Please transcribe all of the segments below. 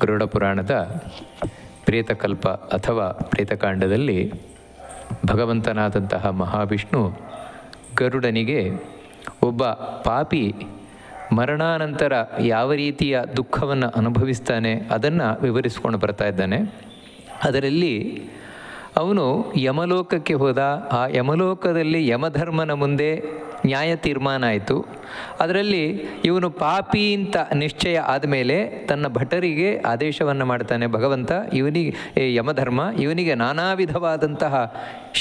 ಗರುಡ ಪುರಾಣದ ಪ್ರೇತಕಲ್ಪ ಅಥವಾ ಪ್ರೇತಕಾಂಡದಲ್ಲಿ ಭಗವಂತನಾದಂತಹ ಮಹಾವಿಷ್ಣು ಗರುಡನಿಗೆ ಒಬ್ಬ ಪಾಪಿ ಮರಣಾನಂತರ ಯಾವ ರೀತಿಯ ದುಃಖವನ್ನು ಅನುಭವಿಸ್ತಾನೆ ಅದನ್ನು ವಿವರಿಸ್ಕೊಂಡು ಬರ್ತಾ ಇದ್ದಾನೆ. ಅದರಲ್ಲಿ ಅವನು ಯಮಲೋಕಕ್ಕೆ ಹೋದ. ಆ ಯಮಲೋಕದಲ್ಲಿ ಯಮಧರ್ಮನ ಮುಂದೆ ನ್ಯಾಯ ತೀರ್ಮಾನ ಆಯಿತು. ಅದರಲ್ಲಿ ಇವನು ಪಾಪಿ ಅಂತ ನಿಶ್ಚಯ ಆದಮೇಲೆ ತನ್ನ ಭಟರಿಗೆ ಆದೇಶವನ್ನು ಮಾಡ್ತಾನೆ ಭಗವಂತ, ಇವನಿಗೆ ಯಮಧರ್ಮ ಇವನಿಗೆ ನಾನಾ ವಿಧವಾದಂತಹ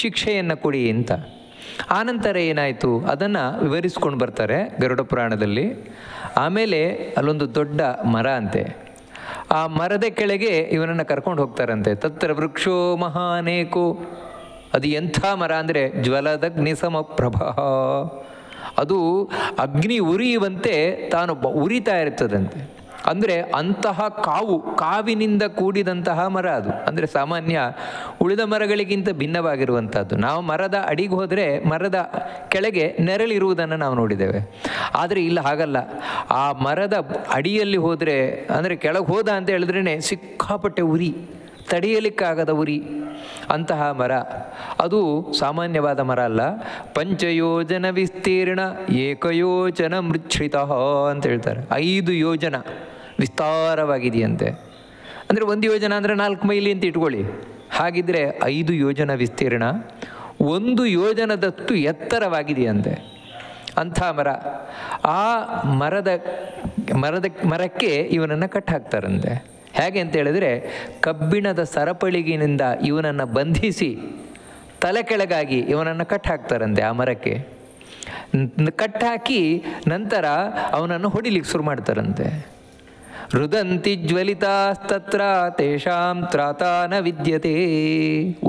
ಶಿಕ್ಷೆಯನ್ನು ಕೊಡಿ ಅಂತ. ಆನಂತರ ಏನಾಯಿತು ಅದನ್ನು ವಿವರಿಸ್ಕೊಂಡು ಬರ್ತಾರೆ ಗರುಡ ಪುರಾಣದಲ್ಲಿ. ಆಮೇಲೆ ಅಲ್ಲೊಂದು ದೊಡ್ಡ ಮರ ಅಂತೆ, ಆ ಮರದ ಕೆಳಗೆ ಇವನನ್ನು ಕರ್ಕೊಂಡು ಹೋಗ್ತಾರಂತೆ. ತತ್ರ ವೃಕ್ಷೋ ಮಹಾನೇಕೋ, ಅದು ಎಂಥ ಮರ ಅಂದರೆ ಜ್ವಲದಗ್ನಿ ಸಮಪ್ರಭ, ಅದು ಅಗ್ನಿ ಉರಿಯುವಂತೆ ತಾನು ಉರಿತಾ ಇರ್ತದಂತೆ. ಅಂದರೆ ಅಂತಹ ಕಾವಿನಿಂದ ಕೂಡಿದಂತಹ ಮರ ಅದು. ಅಂದರೆ ಸಾಮಾನ್ಯ ಉಳಿದ ಮರಗಳಿಗಿಂತ ಭಿನ್ನವಾಗಿರುವಂಥದ್ದು. ನಾವು ಮರದ ಅಡಿಗೆ ಹೋದರೆ ಮರದ ಕೆಳಗೆ ನೆರಳಿರುವುದನ್ನು ನಾವು ನೋಡಿದ್ದೇವೆ. ಆದರೆ ಇಲ್ಲ ಹಾಗಲ್ಲ, ಆ ಮರದ ಅಡಿಯಲ್ಲಿ ಹೋದರೆ ಅಂದರೆ ಕೆಳಗೆ ಹೋದ ಅಂತ ಹೇಳಿದ್ರೇ ಸಿಕ್ಕಾಪಟ್ಟೆ ಉರಿ, ತಡೆಯಲಿಕ್ಕಾಗದ ಉರಿ, ಅಂತಹ ಮರ. ಅದು ಸಾಮಾನ್ಯವಾದ ಮರ ಅಲ್ಲ. ಪಂಚಯೋಜನ ವಿಸ್ತೀರ್ಣ ಏಕಯೋಜನ ಮೃಚ್ಛ್ರಿತ ಅಂತ ಹೇಳ್ತಾರೆ. 5 ಯೋಜನ ವಿಸ್ತಾರವಾಗಿದೆಯಂತೆ. ಅಂದರೆ 1 ಯೋಜನ ಅಂದರೆ 4 ಮೈಲಿ ಅಂತ ಇಟ್ಕೊಳ್ಳಿ. ಹಾಗಿದ್ರೆ 5 ಯೋಜನ ವಿಸ್ತೀರ್ಣ, 1 ಯೋಜನದಷ್ಟು ಎತ್ತರವಾಗಿದೆಯಂತೆ ಅಂಥ ಮರ. ಆ ಮರಕ್ಕೆ ಇವನನ್ನು ಕಟ್ಟಾಕ್ತಾರಂತೆ. ಹೇಗೆ ಅಂತ ಹೇಳಿದ್ರೆ ಕಬ್ಬಿಣದ ಸರಪಳಿಗಿನಿಂದ ಇವನನ್ನು ಬಂಧಿಸಿ ತಲೆ ಕೆಳಗಾಗಿ ಇವನನ್ನು ಕಟ್ಟಾಕ್ತಾರಂತೆ ಆ ಮರಕ್ಕೆ. ಕಟ್ಟಾಕಿ ನಂತರ ಅವನನ್ನು ಹೊಡಿಲಿಕ್ಕೆ ಶುರು ಮಾಡ್ತಾರಂತೆ. ರುದಂತಿ ಜ್ವಲಿತಾಸ್ತತ್ರ ತೇಷಾಂ ತ್ರಾತಾನ ವಿದ್ಯತೆ.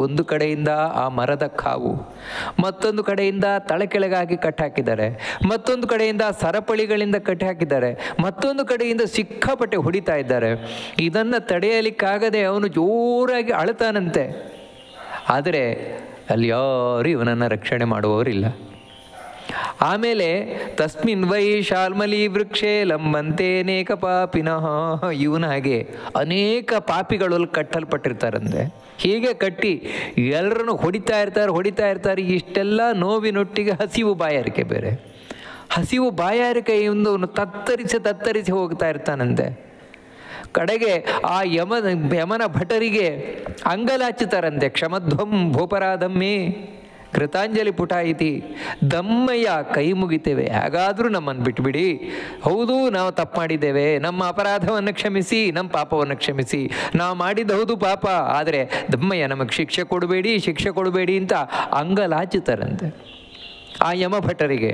ಒಂದು ಕಡೆಯಿಂದ ಆ ಮರದ ಕಾವು, ಮತ್ತೊಂದು ಕಡೆಯಿಂದ ತಲೆ ಕೆಳಗಾಗಿ ಕಟ್ಟಾಕಿದ್ದಾರೆ, ಮತ್ತೊಂದು ಕಡೆಯಿಂದ ಸರಪಳಿಗಳಿಂದ ಕಟ್ಟಾಕಿದ್ದಾರೆ, ಮತ್ತೊಂದು ಕಡೆಯಿಂದ ಸಿಕ್ಕಾಪಟ್ಟೆ ಹೊಡಿತಾ ಇದ್ದಾರೆ. ಇದನ್ನು ತಡೆಯಲಿಕ್ಕಾಗದೆ ಅವನು ಜೋರಾಗಿ ಅಳ್ತಾನಂತೆ. ಆದರೆ ಅಲ್ಲಿ ಯಾರು ಇವನನ್ನು ರಕ್ಷಣೆ ಮಾಡುವವರಿಲ್ಲ. ಆಮೇಲೆ ತಸ್ಮಿನ್ ವೈ ಶಾಲ್ಮಲಿ ವೃಕ್ಷೇ ಲಂಬಂತೆ ಅನೇಕ ಪಾಪಿನಃ, ಇವನ ಹಾಗೆ ಅನೇಕ ಪಾಪಿಗಳು ಕಟ್ಟಲ್ಪಟ್ಟಿರ್ತಾರಂತೆ. ಹೀಗೆ ಕಟ್ಟಿ ಎಲ್ಲರನ್ನು ಹೊಡಿತಾ ಇರ್ತಾರೆ. ಇಷ್ಟೆಲ್ಲ ನೋವಿನೊಟ್ಟಿಗೆ ಹಸಿವು ಬಾಯಾರಿಕೆ ಬೇರೆ. ಹಸಿವು ಬಾಯಾರಿಕೆಯಿಂದ ತತ್ತರಿಸಿ ಹೋಗ್ತಾ ಇರ್ತಾನಂತೆ. ಕಡೆಗೆ ಆ ಯಮನ ಭಟರಿಗೆ ಅಂಗಲಾಚುತ್ತಾರಂತೆ. ಕ್ಷಮಧ್ವಂ ಭೂಪರಾಧಮ್ಮೇ ಕೃತಾಂಜಲಿ ಪುಟ ಇತಿ, ದಮ್ಮಯ್ಯ ಕೈ ಮುಗಿತೇವೆ, ಹೇಗಾದರೂ ನಮ್ಮನ್ನು ಬಿಟ್ಬಿಡಿ. ಹೌದು ನಾವು ತಪ್ಪು ಮಾಡಿದ್ದೇವೆ, ನಮ್ಮ ಅಪರಾಧವನ್ನು ಕ್ಷಮಿಸಿ, ನಮ್ಮ ಪಾಪವನ್ನು ಕ್ಷಮಿಸಿ, ನಾವು ಮಾಡಿದ್ದು ಹೌದು ಪಾಪ, ಆದರೆ ದಮ್ಮಯ್ಯ ನಮಗೆ ಶಿಕ್ಷೆ ಕೊಡಬೇಡಿ ಅಂತ ಅಂಗಲಾಚುತ್ತಾರಂತೆ ಆ ಯಮ ಭಟರಿಗೆ.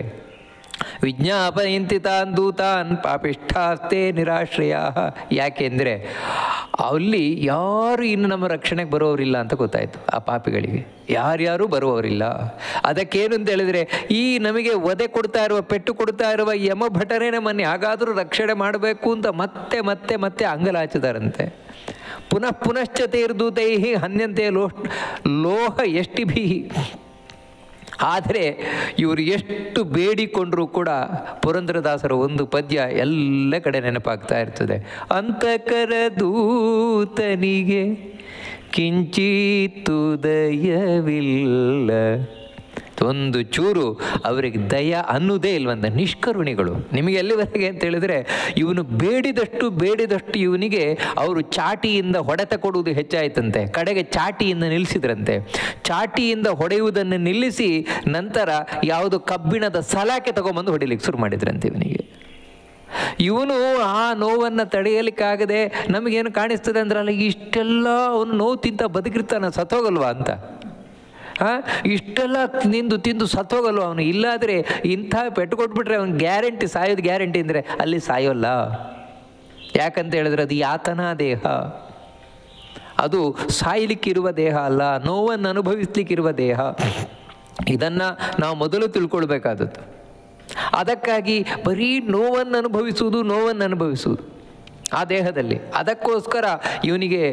ವಿಜ್ಞಾಪಯಂತಿ ತಾನ್ ದೂತಾನ್ ಪಾಪಿಷ್ಠಾಸ್ತೆ ನಿರಾಶ್ರಯ. ಯಾಕೆಂದರೆ ಅಲ್ಲಿ ಯಾರು ಇನ್ನು ನಮ್ಮ ರಕ್ಷಣೆಗೆ ಬರೋರಿಲ್ಲ ಅಂತ ಗೊತ್ತಾಯಿತು. ಆ ಪಾಪಿಗಳಿಗೆ ಯಾರ್ಯಾರೂ ಬರುವವರಿಲ್ಲ. ಅದಕ್ಕೇನು ಅಂತ ಹೇಳಿದರೆ ಈ ನಮಗೆ ವಧೆ ಪೆಟ್ಟು ಕೊಡ್ತಾ ಇರುವ ಯಮ ಭಟರೇ ನಮ್ಮನ್ನು ಯಾಗಾದರೂ ರಕ್ಷಣೆ ಮಾಡಬೇಕು ಅಂತ ಮತ್ತೆ ಅಂಗಲಾಚಿದಾರಂತೆ. ಪುನಶ್ಚ ತೇರ್ದೂತೈ ಹನ್ಯಂತೆ ಲೋಹ ಎಷ್ಟಿಭಿ. ಆದರೆ ಇವರು ಎಷ್ಟು ಬೇಡಿಕೊಂಡರೂ ಕೂಡ ಪುರಂದರದಾಸರ ಒಂದು ಪದ್ಯ ಎಲ್ಲ ಕಡೆ ನೆನಪಾಗ್ತಾ ಇರ್ತದೆ. ಅಂತಕರ ದೂತನಿಗೆ ಕಿಂಚಿತ್ತು ದಯವಿಲ್ಲ, ಒಂದು ಚೂರು ಅವರಿಗೆ ದಯ ಅನ್ನೋದೇ ಇಲ್ವಂತ. ನಿಷ್ಕರುಣಿಗಳು. ನಿಮಗೆ ಎಲ್ಲಿವರೆಗೆ ಅಂತ ಹೇಳಿದರೆ ಇವನು ಬೇಡಿದಷ್ಟು ಇವನಿಗೆ ಅವರು ಚಾಟಿಯಿಂದ ಹೊಡೆತ ಕೊಡುವುದು ಹೆಚ್ಚಾಯಿತಂತೆ. ಕಡೆಗೆ ಚಾಟಿಯಿಂದ ನಿಲ್ಲಿಸಿದ್ರಂತೆ. ಚಾಟಿಯಿಂದ ಹೊಡೆಯುವುದನ್ನು ನಿಲ್ಲಿಸಿ ನಂತರ ಯಾವುದು ಕಬ್ಬಿಣದ ಸಲಾಕೆ ತಗೊಂಬಂದು ಹೊಡಿಲಿಕ್ಕೆ ಶುರು ಮಾಡಿದ್ರಂತೆ ಇವನಿಗೆ. ಇವನು ಆ ನೋವನ್ನು ತಡೆಯಲಿಕ್ಕಾಗದೆ ನಮಗೇನು ಕಾಣಿಸ್ತದೆ ಅಂದ್ರಲ್ಲ, ಇಷ್ಟೆಲ್ಲ ಅವನು ನೋವು ತಿಂತ ಬದುಕಿರ್ತಾನೆ, ಸತ್ತೋಗಲ್ವಾ ಅಂತ. ಇಷ್ಟೆಲ್ಲ ತಿಂದು ಸತ್ತೋಗಲ್ವ ಅವನು. ಇಲ್ಲಾದರೆ ಇಂಥ ಪೆಟ್ಟು ಕೊಟ್ಬಿಟ್ರೆ ಅವನು ಗ್ಯಾರಂಟಿ, ಸಾಯೋದು ಗ್ಯಾರಂಟಿ ಅಂದರೆ ಅಲ್ಲಿ ಸಾಯೋಲ್ಲ. ಯಾಕಂತ ಹೇಳಿದ್ರೆ ಅದು ಯಾತನಾ ದೇಹ, ಅದು ಸಾಯಲಿಕ್ಕಿರುವ ದೇಹ ಅಲ್ಲ, ನೋವನ್ನು ಅನುಭವಿಸ್ಲಿಕ್ಕಿರುವ ದೇಹ. ಇದನ್ನು ನಾವು ಮೊದಲು ತಿಳ್ಕೊಳ್ಬೇಕಾದದ್ದು. ಅದಕ್ಕಾಗಿ ಬರೀ ನೋವನ್ನು ಅನುಭವಿಸುವುದು ಆ ದೇಹದಲ್ಲಿ. ಅದಕ್ಕೋಸ್ಕರ ಇವನಿಗೆ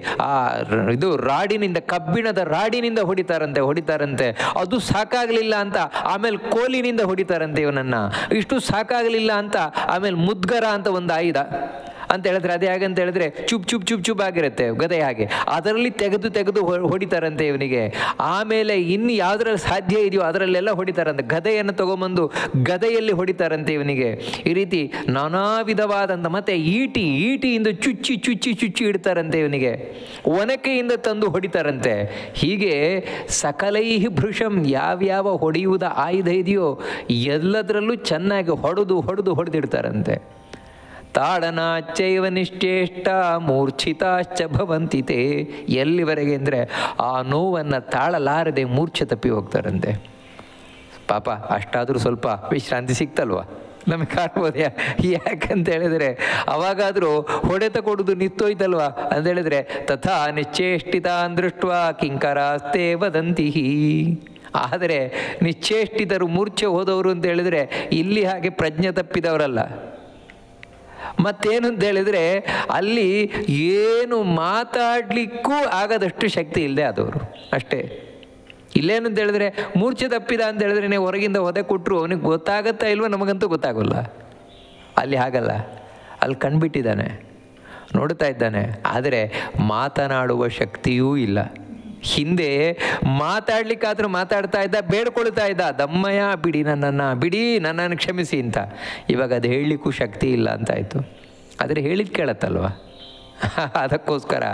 ರಾಡಿನಿಂದ, ಕಬ್ಬಿಣದ ರಾಡಿನಿಂದ ಹೊಡಿತಾರಂತೆ. ಅದು ಸಾಕಾಗಲಿಲ್ಲ ಅಂತ ಆಮೇಲೆ ಕೋಲಿನಿಂದ ಹೊಡಿತಾರಂತೆ ಇವನನ್ನು. ಇಷ್ಟು ಸಾಕಾಗಲಿಲ್ಲ ಅಂತ ಆಮೇಲೆ ಮುದ್ಗರ ಅಂತ ಒಂದು ಆಯುಧ, ಅಂತ ಹೇಳಿದ್ರೆ ಅದೇ ಹಾಗೆ ಅಂತ ಹೇಳಿದ್ರೆ ಚುಪ್ ಆಗಿರುತ್ತೆ ಗದೆ ಹಾಗೆ, ಅದರಲ್ಲಿ ತೆಗೆದು ಹೊಡಿತಾರಂತೆ ಇವನಿಗೆ. ಆಮೇಲೆ ಇನ್ನು ಯಾವುದ್ರಲ್ಲಿ ಸಾಧ್ಯ ಇದೆಯೋ ಅದರಲ್ಲೆಲ್ಲ ಹೊಡಿತಾರಂತೆ. ಗದೆಯನ್ನು ತಗೊಂಬಂದು ಗದೆಯಲ್ಲಿ ಹೊಡಿತಾರಂತೆ ಇವನಿಗೆ. ಈ ರೀತಿ ನಾನಾ ವಿಧವಾದಂಥ ಮತ್ತೆ ಈಟಿಯಿಂದ ಚುಚ್ಚಿ ಇಡ್ತಾರಂತೆ ಇವನಿಗೆ. ಒನಕೆಯಿಂದ ತಂದು ಹೊಡಿತಾರಂತೆ. ಹೀಗೆ ಸಕಲೈ ಭೃಶಂ, ಯಾವ್ಯಾವ ಹೊಡೆಯುವುದ ಆಯುಧ ಇದೆಯೋ ಎಲ್ಲದರಲ್ಲೂ ಚೆನ್ನಾಗಿ ಹೊಡೆದಿಡ್ತಾರಂತೆ. ತಾಡನಾಚೈವ ನಿಶ್ಚೇಷ್ಟ ಮೂರ್ಛಿತಾಶ್ಚ ಭವಂತಿತೆ. ಎಲ್ಲಿವರೆಗೆ ಅಂದರೆ ಆ ನೋವನ್ನು ತಾಳಲಾರದೆ ಮೂರ್ಛೆ ತಪ್ಪಿ ಹೋಗ್ತಾರಂತೆ. ಪಾಪ ಅಷ್ಟಾದರೂ ಸ್ವಲ್ಪ ವಿಶ್ರಾಂತಿ ಸಿಕ್ತಲ್ವ ನಮಗೆ ಕಾಣ್ಬೋದು. ಯಾಕಂತ ಹೇಳಿದರೆ ಅವಾಗಾದರೂ ಹೊಡೆತ ಕೊಡೋದು ನಿತ್ತೋಯ್ತಲ್ವ ಅಂತ ಹೇಳಿದರೆ ತಥಾ ನಿಶ್ಚೇಷ್ಟಿತಾನ್ ದೃಷ್ಟ ಕಿಂಕರಾಸ್ತೆ ವದಂತಿ. ಆದರೆ ನಿಶ್ಚೇಷ್ಟಿತರು ಮೂರ್ಛೆ ಹೋದವರು ಅಂತ ಹೇಳಿದರೆ ಇಲ್ಲಿ ಹಾಗೆ ಪ್ರಜ್ಞೆ ತಪ್ಪಿದವರಲ್ಲ. ಮತ್ತೇನು ಅಂತ ಹೇಳಿದರೆ ಅಲ್ಲಿ ಏನು ಮಾತಾಡಲಿಕ್ಕೂ ಆಗದಷ್ಟು ಶಕ್ತಿ ಇಲ್ಲದೆ ಆದವರು ಅಷ್ಟೇ. ಇಲ್ಲೇನು ಅಂತ ಹೇಳಿದ್ರೆ ಮೂರ್ಛೆ ತಪ್ಪಿದ ಅಂತ ಹೇಳಿದ್ರೆ ನೀವು ಹೊರಗಿಂದ ಒದೆ ಕೊಟ್ಟರು ಅವನಿಗೆ ಗೊತ್ತಾಗತ್ತಾ ಇಲ್ವೋ ನಮಗಂತೂ ಗೊತ್ತಾಗೋಲ್ಲ. ಅಲ್ಲಿ ಹಾಗಲ್ಲ, ಅಲ್ಲಿ ಕಣ್ಬಿಟ್ಟಿದ್ದಾನೆ, ನೋಡ್ತಾ ಇದ್ದಾನೆ, ಆದರೆ ಮಾತನಾಡುವ ಶಕ್ತಿಯೂ ಇಲ್ಲ. ಹಿಂದೆ ಮಾತಾಡ್ಲಿಕ್ಕಾದ್ರೂ ಮಾತಾಡ್ತಾ ಇದ್ದ, ಬೇಡ್ಕೊಳ್ತಾ ಇದ್ದ, ದಮ್ಮಯ್ಯ ಬಿಡಿ ನನ್ನನ್ನು ಕ್ಷಮಿಸಿ ಅಂತ. ಇವಾಗ ಅದು ಹೇಳಲಿಕ್ಕೂ ಶಕ್ತಿ ಇಲ್ಲ ಅಂತಾಯಿತು. ಆದರೆ ಹೇಳಿದ್ದು ಕೇಳತ್ತಲ್ವ. ಅದಕ್ಕೋಸ್ಕರ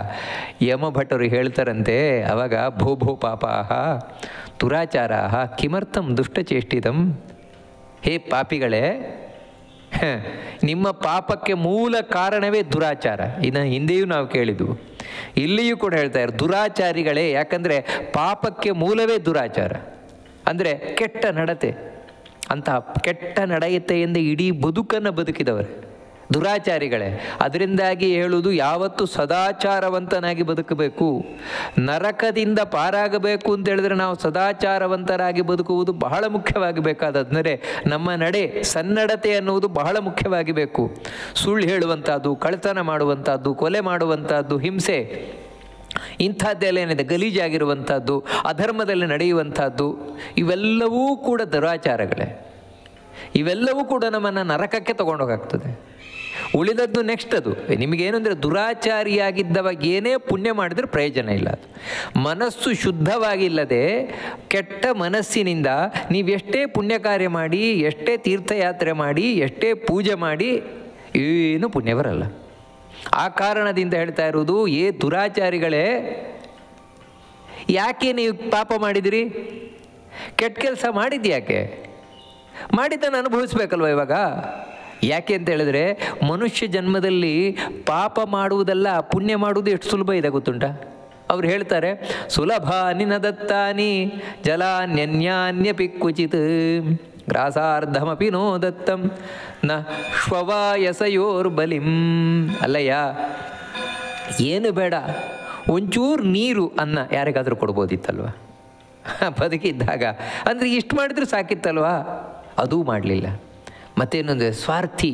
ಯಮಭಟರು ಹೇಳ್ತಾರಂತೆ ಅವಾಗ ಭೋ ಪಾಪಾಹ ದುರಾಚಾರಾಹ ಕಿಮರ್ಥಂ ದುಷ್ಟಚೇಷ್ಟಿತಂ. ಹೇ ಪಾಪಿಗಳೇ, ನಿಮ್ಮ ಪಾಪಕ್ಕೆ ಮೂಲ ಕಾರಣವೇ ದುರಾಚಾರ. ಇದನ್ನು ಹಿಂದೆಯೂ ನಾವು ಕೇಳಿದ್ವು, ಇಲ್ಲಿಯೂ ಕೂಡ ಹೇಳ್ತಾ ಇದ್ದಾರೆ ದುರಾಚಾರಿಗಳೇ. ಯಾಕಂದರೆ ಪಾಪಕ್ಕೆ ಮೂಲವೇ ದುರಾಚಾರ, ಅಂದರೆ ಕೆಟ್ಟ ನಡತೆ. ಅಂತಹ ಕೆಟ್ಟ ನಡೆಯತೆಯಿಂದ ಇಡೀ ಬದುಕನ್ನು ಬದುಕಿದವರು ದುರಾಚಾರಿಗಳೇ. ಅದರಿಂದಾಗಿ ಹೇಳುವುದು ಯಾವತ್ತೂ ಸದಾಚಾರವಂತನಾಗಿ ಬದುಕಬೇಕು. ನರಕದಿಂದ ಪಾರಾಗಬೇಕು ಅಂತ ಹೇಳಿದ್ರೆ ನಾವು ಸದಾಚಾರವಂತರಾಗಿ ಬದುಕುವುದು ಬಹಳ ಮುಖ್ಯವಾಗಿ ಬೇಕಾದಂದರೆ ನಮ್ಮ ನಡೆ ಸನ್ನಡತೆ ಅನ್ನುವುದು ಬಹಳ ಮುಖ್ಯವಾಗಿ ಬೇಕು. ಸುಳ್ಳು ಹೇಳುವಂಥದ್ದು, ಕಳ್ಳತನ ಮಾಡುವಂಥದ್ದು, ಕೊಲೆ ಮಾಡುವಂಥದ್ದು, ಹಿಂಸೆ ಇಂಥದ್ದೆಲ್ಲ ಏನಿದೆ ಗಲೀಜಾಗಿರುವಂಥದ್ದು, ಅಧರ್ಮದಲ್ಲಿ ನಡೆಯುವಂಥದ್ದು, ಇವೆಲ್ಲವೂ ಕೂಡ ದುರಾಚಾರಗಳೇ. ಇವೆಲ್ಲವೂ ಕೂಡ ನಮ್ಮನ್ನು ನರಕಕ್ಕೆ ತಗೊಂಡೋಗಾಗ್ತದೆ. ಉಳಿದದ್ದು ನೆಕ್ಸ್ಟ್. ಅದು ನಿಮಗೇನು ಅಂದರೆ ದುರಾಚಾರಿಯಾಗಿದ್ದವಾಗ ಏನೇ ಪುಣ್ಯ ಮಾಡಿದ್ರೆ ಪ್ರಯೋಜನ ಇಲ್ಲ. ಅದು ಮನಸ್ಸು ಶುದ್ಧವಾಗಿಲ್ಲದೆ ಕೆಟ್ಟ ಮನಸ್ಸಿನಿಂದ ನೀವೆಷ್ಟೇ ಪುಣ್ಯ ಕಾರ್ಯ ಮಾಡಿ, ಎಷ್ಟೇ ತೀರ್ಥಯಾತ್ರೆ ಮಾಡಿ, ಎಷ್ಟೇ ಪೂಜೆ ಮಾಡಿ ಏನು ಪುಣ್ಯ ಬರಲ್ಲ. ಆ ಕಾರಣದಿಂದ ಹೇಳ್ತಾ ಇರುವುದು, ದುರಾಚಾರಿಗಳೇ, ಯಾಕೆ ನೀವು ಪಾಪ ಮಾಡಿದಿರಿ? ಕೆಟ್ಟ ಕೆಲಸ ಮಾಡಿದ್ಯಾಕೆ? ಮಾಡಿದ್ದನ್ನು ಅನುಭವಿಸ್ಬೇಕಲ್ವ ಇವಾಗ. ಯಾಕೆ ಅಂತ ಹೇಳಿದ್ರೆ ಮನುಷ್ಯ ಜನ್ಮದಲ್ಲಿ ಪಾಪ ಮಾಡುವುದಲ್ಲ, ಪುಣ್ಯ ಮಾಡುವುದು ಎಷ್ಟು ಸುಲಭ ಇದೆ ಗೊತ್ತುಂಟ. ಅವ್ರು ಹೇಳ್ತಾರೆ ಸುಲಭಾನಿ ನ ದತ್ತಾನಿ ಜಲಾನ್ಯನ್ಯಾನ್ಯಪಿ ಕ್ವಚಿತ್ ಗ್ರಾಸಾರ್ಧಮಪಿ ನೋ ದತ್ತಂ ನ ಶ್ವವಾಯಸಯೋರ್ಬಲಿಂ. ಅಲ್ಲಯ್ಯ, ಏನು ಬೇಡ, ಒಂಚೂರು ನೀರು ಅನ್ನ ಯಾರಿಗಾದರೂ ಕೊಡ್ಬೋದಿತ್ತಲ್ವ ಬದುಕಿದ್ದಾಗ. ಅಂದರೆ ಇಷ್ಟು ಮಾಡಿದ್ರೆ ಸಾಕಿತ್ತಲ್ವ, ಅದೂ ಮಾಡಲಿಲ್ಲ. ಮತ್ತೇನಂದರೆ ಸ್ವಾರ್ಥಿ,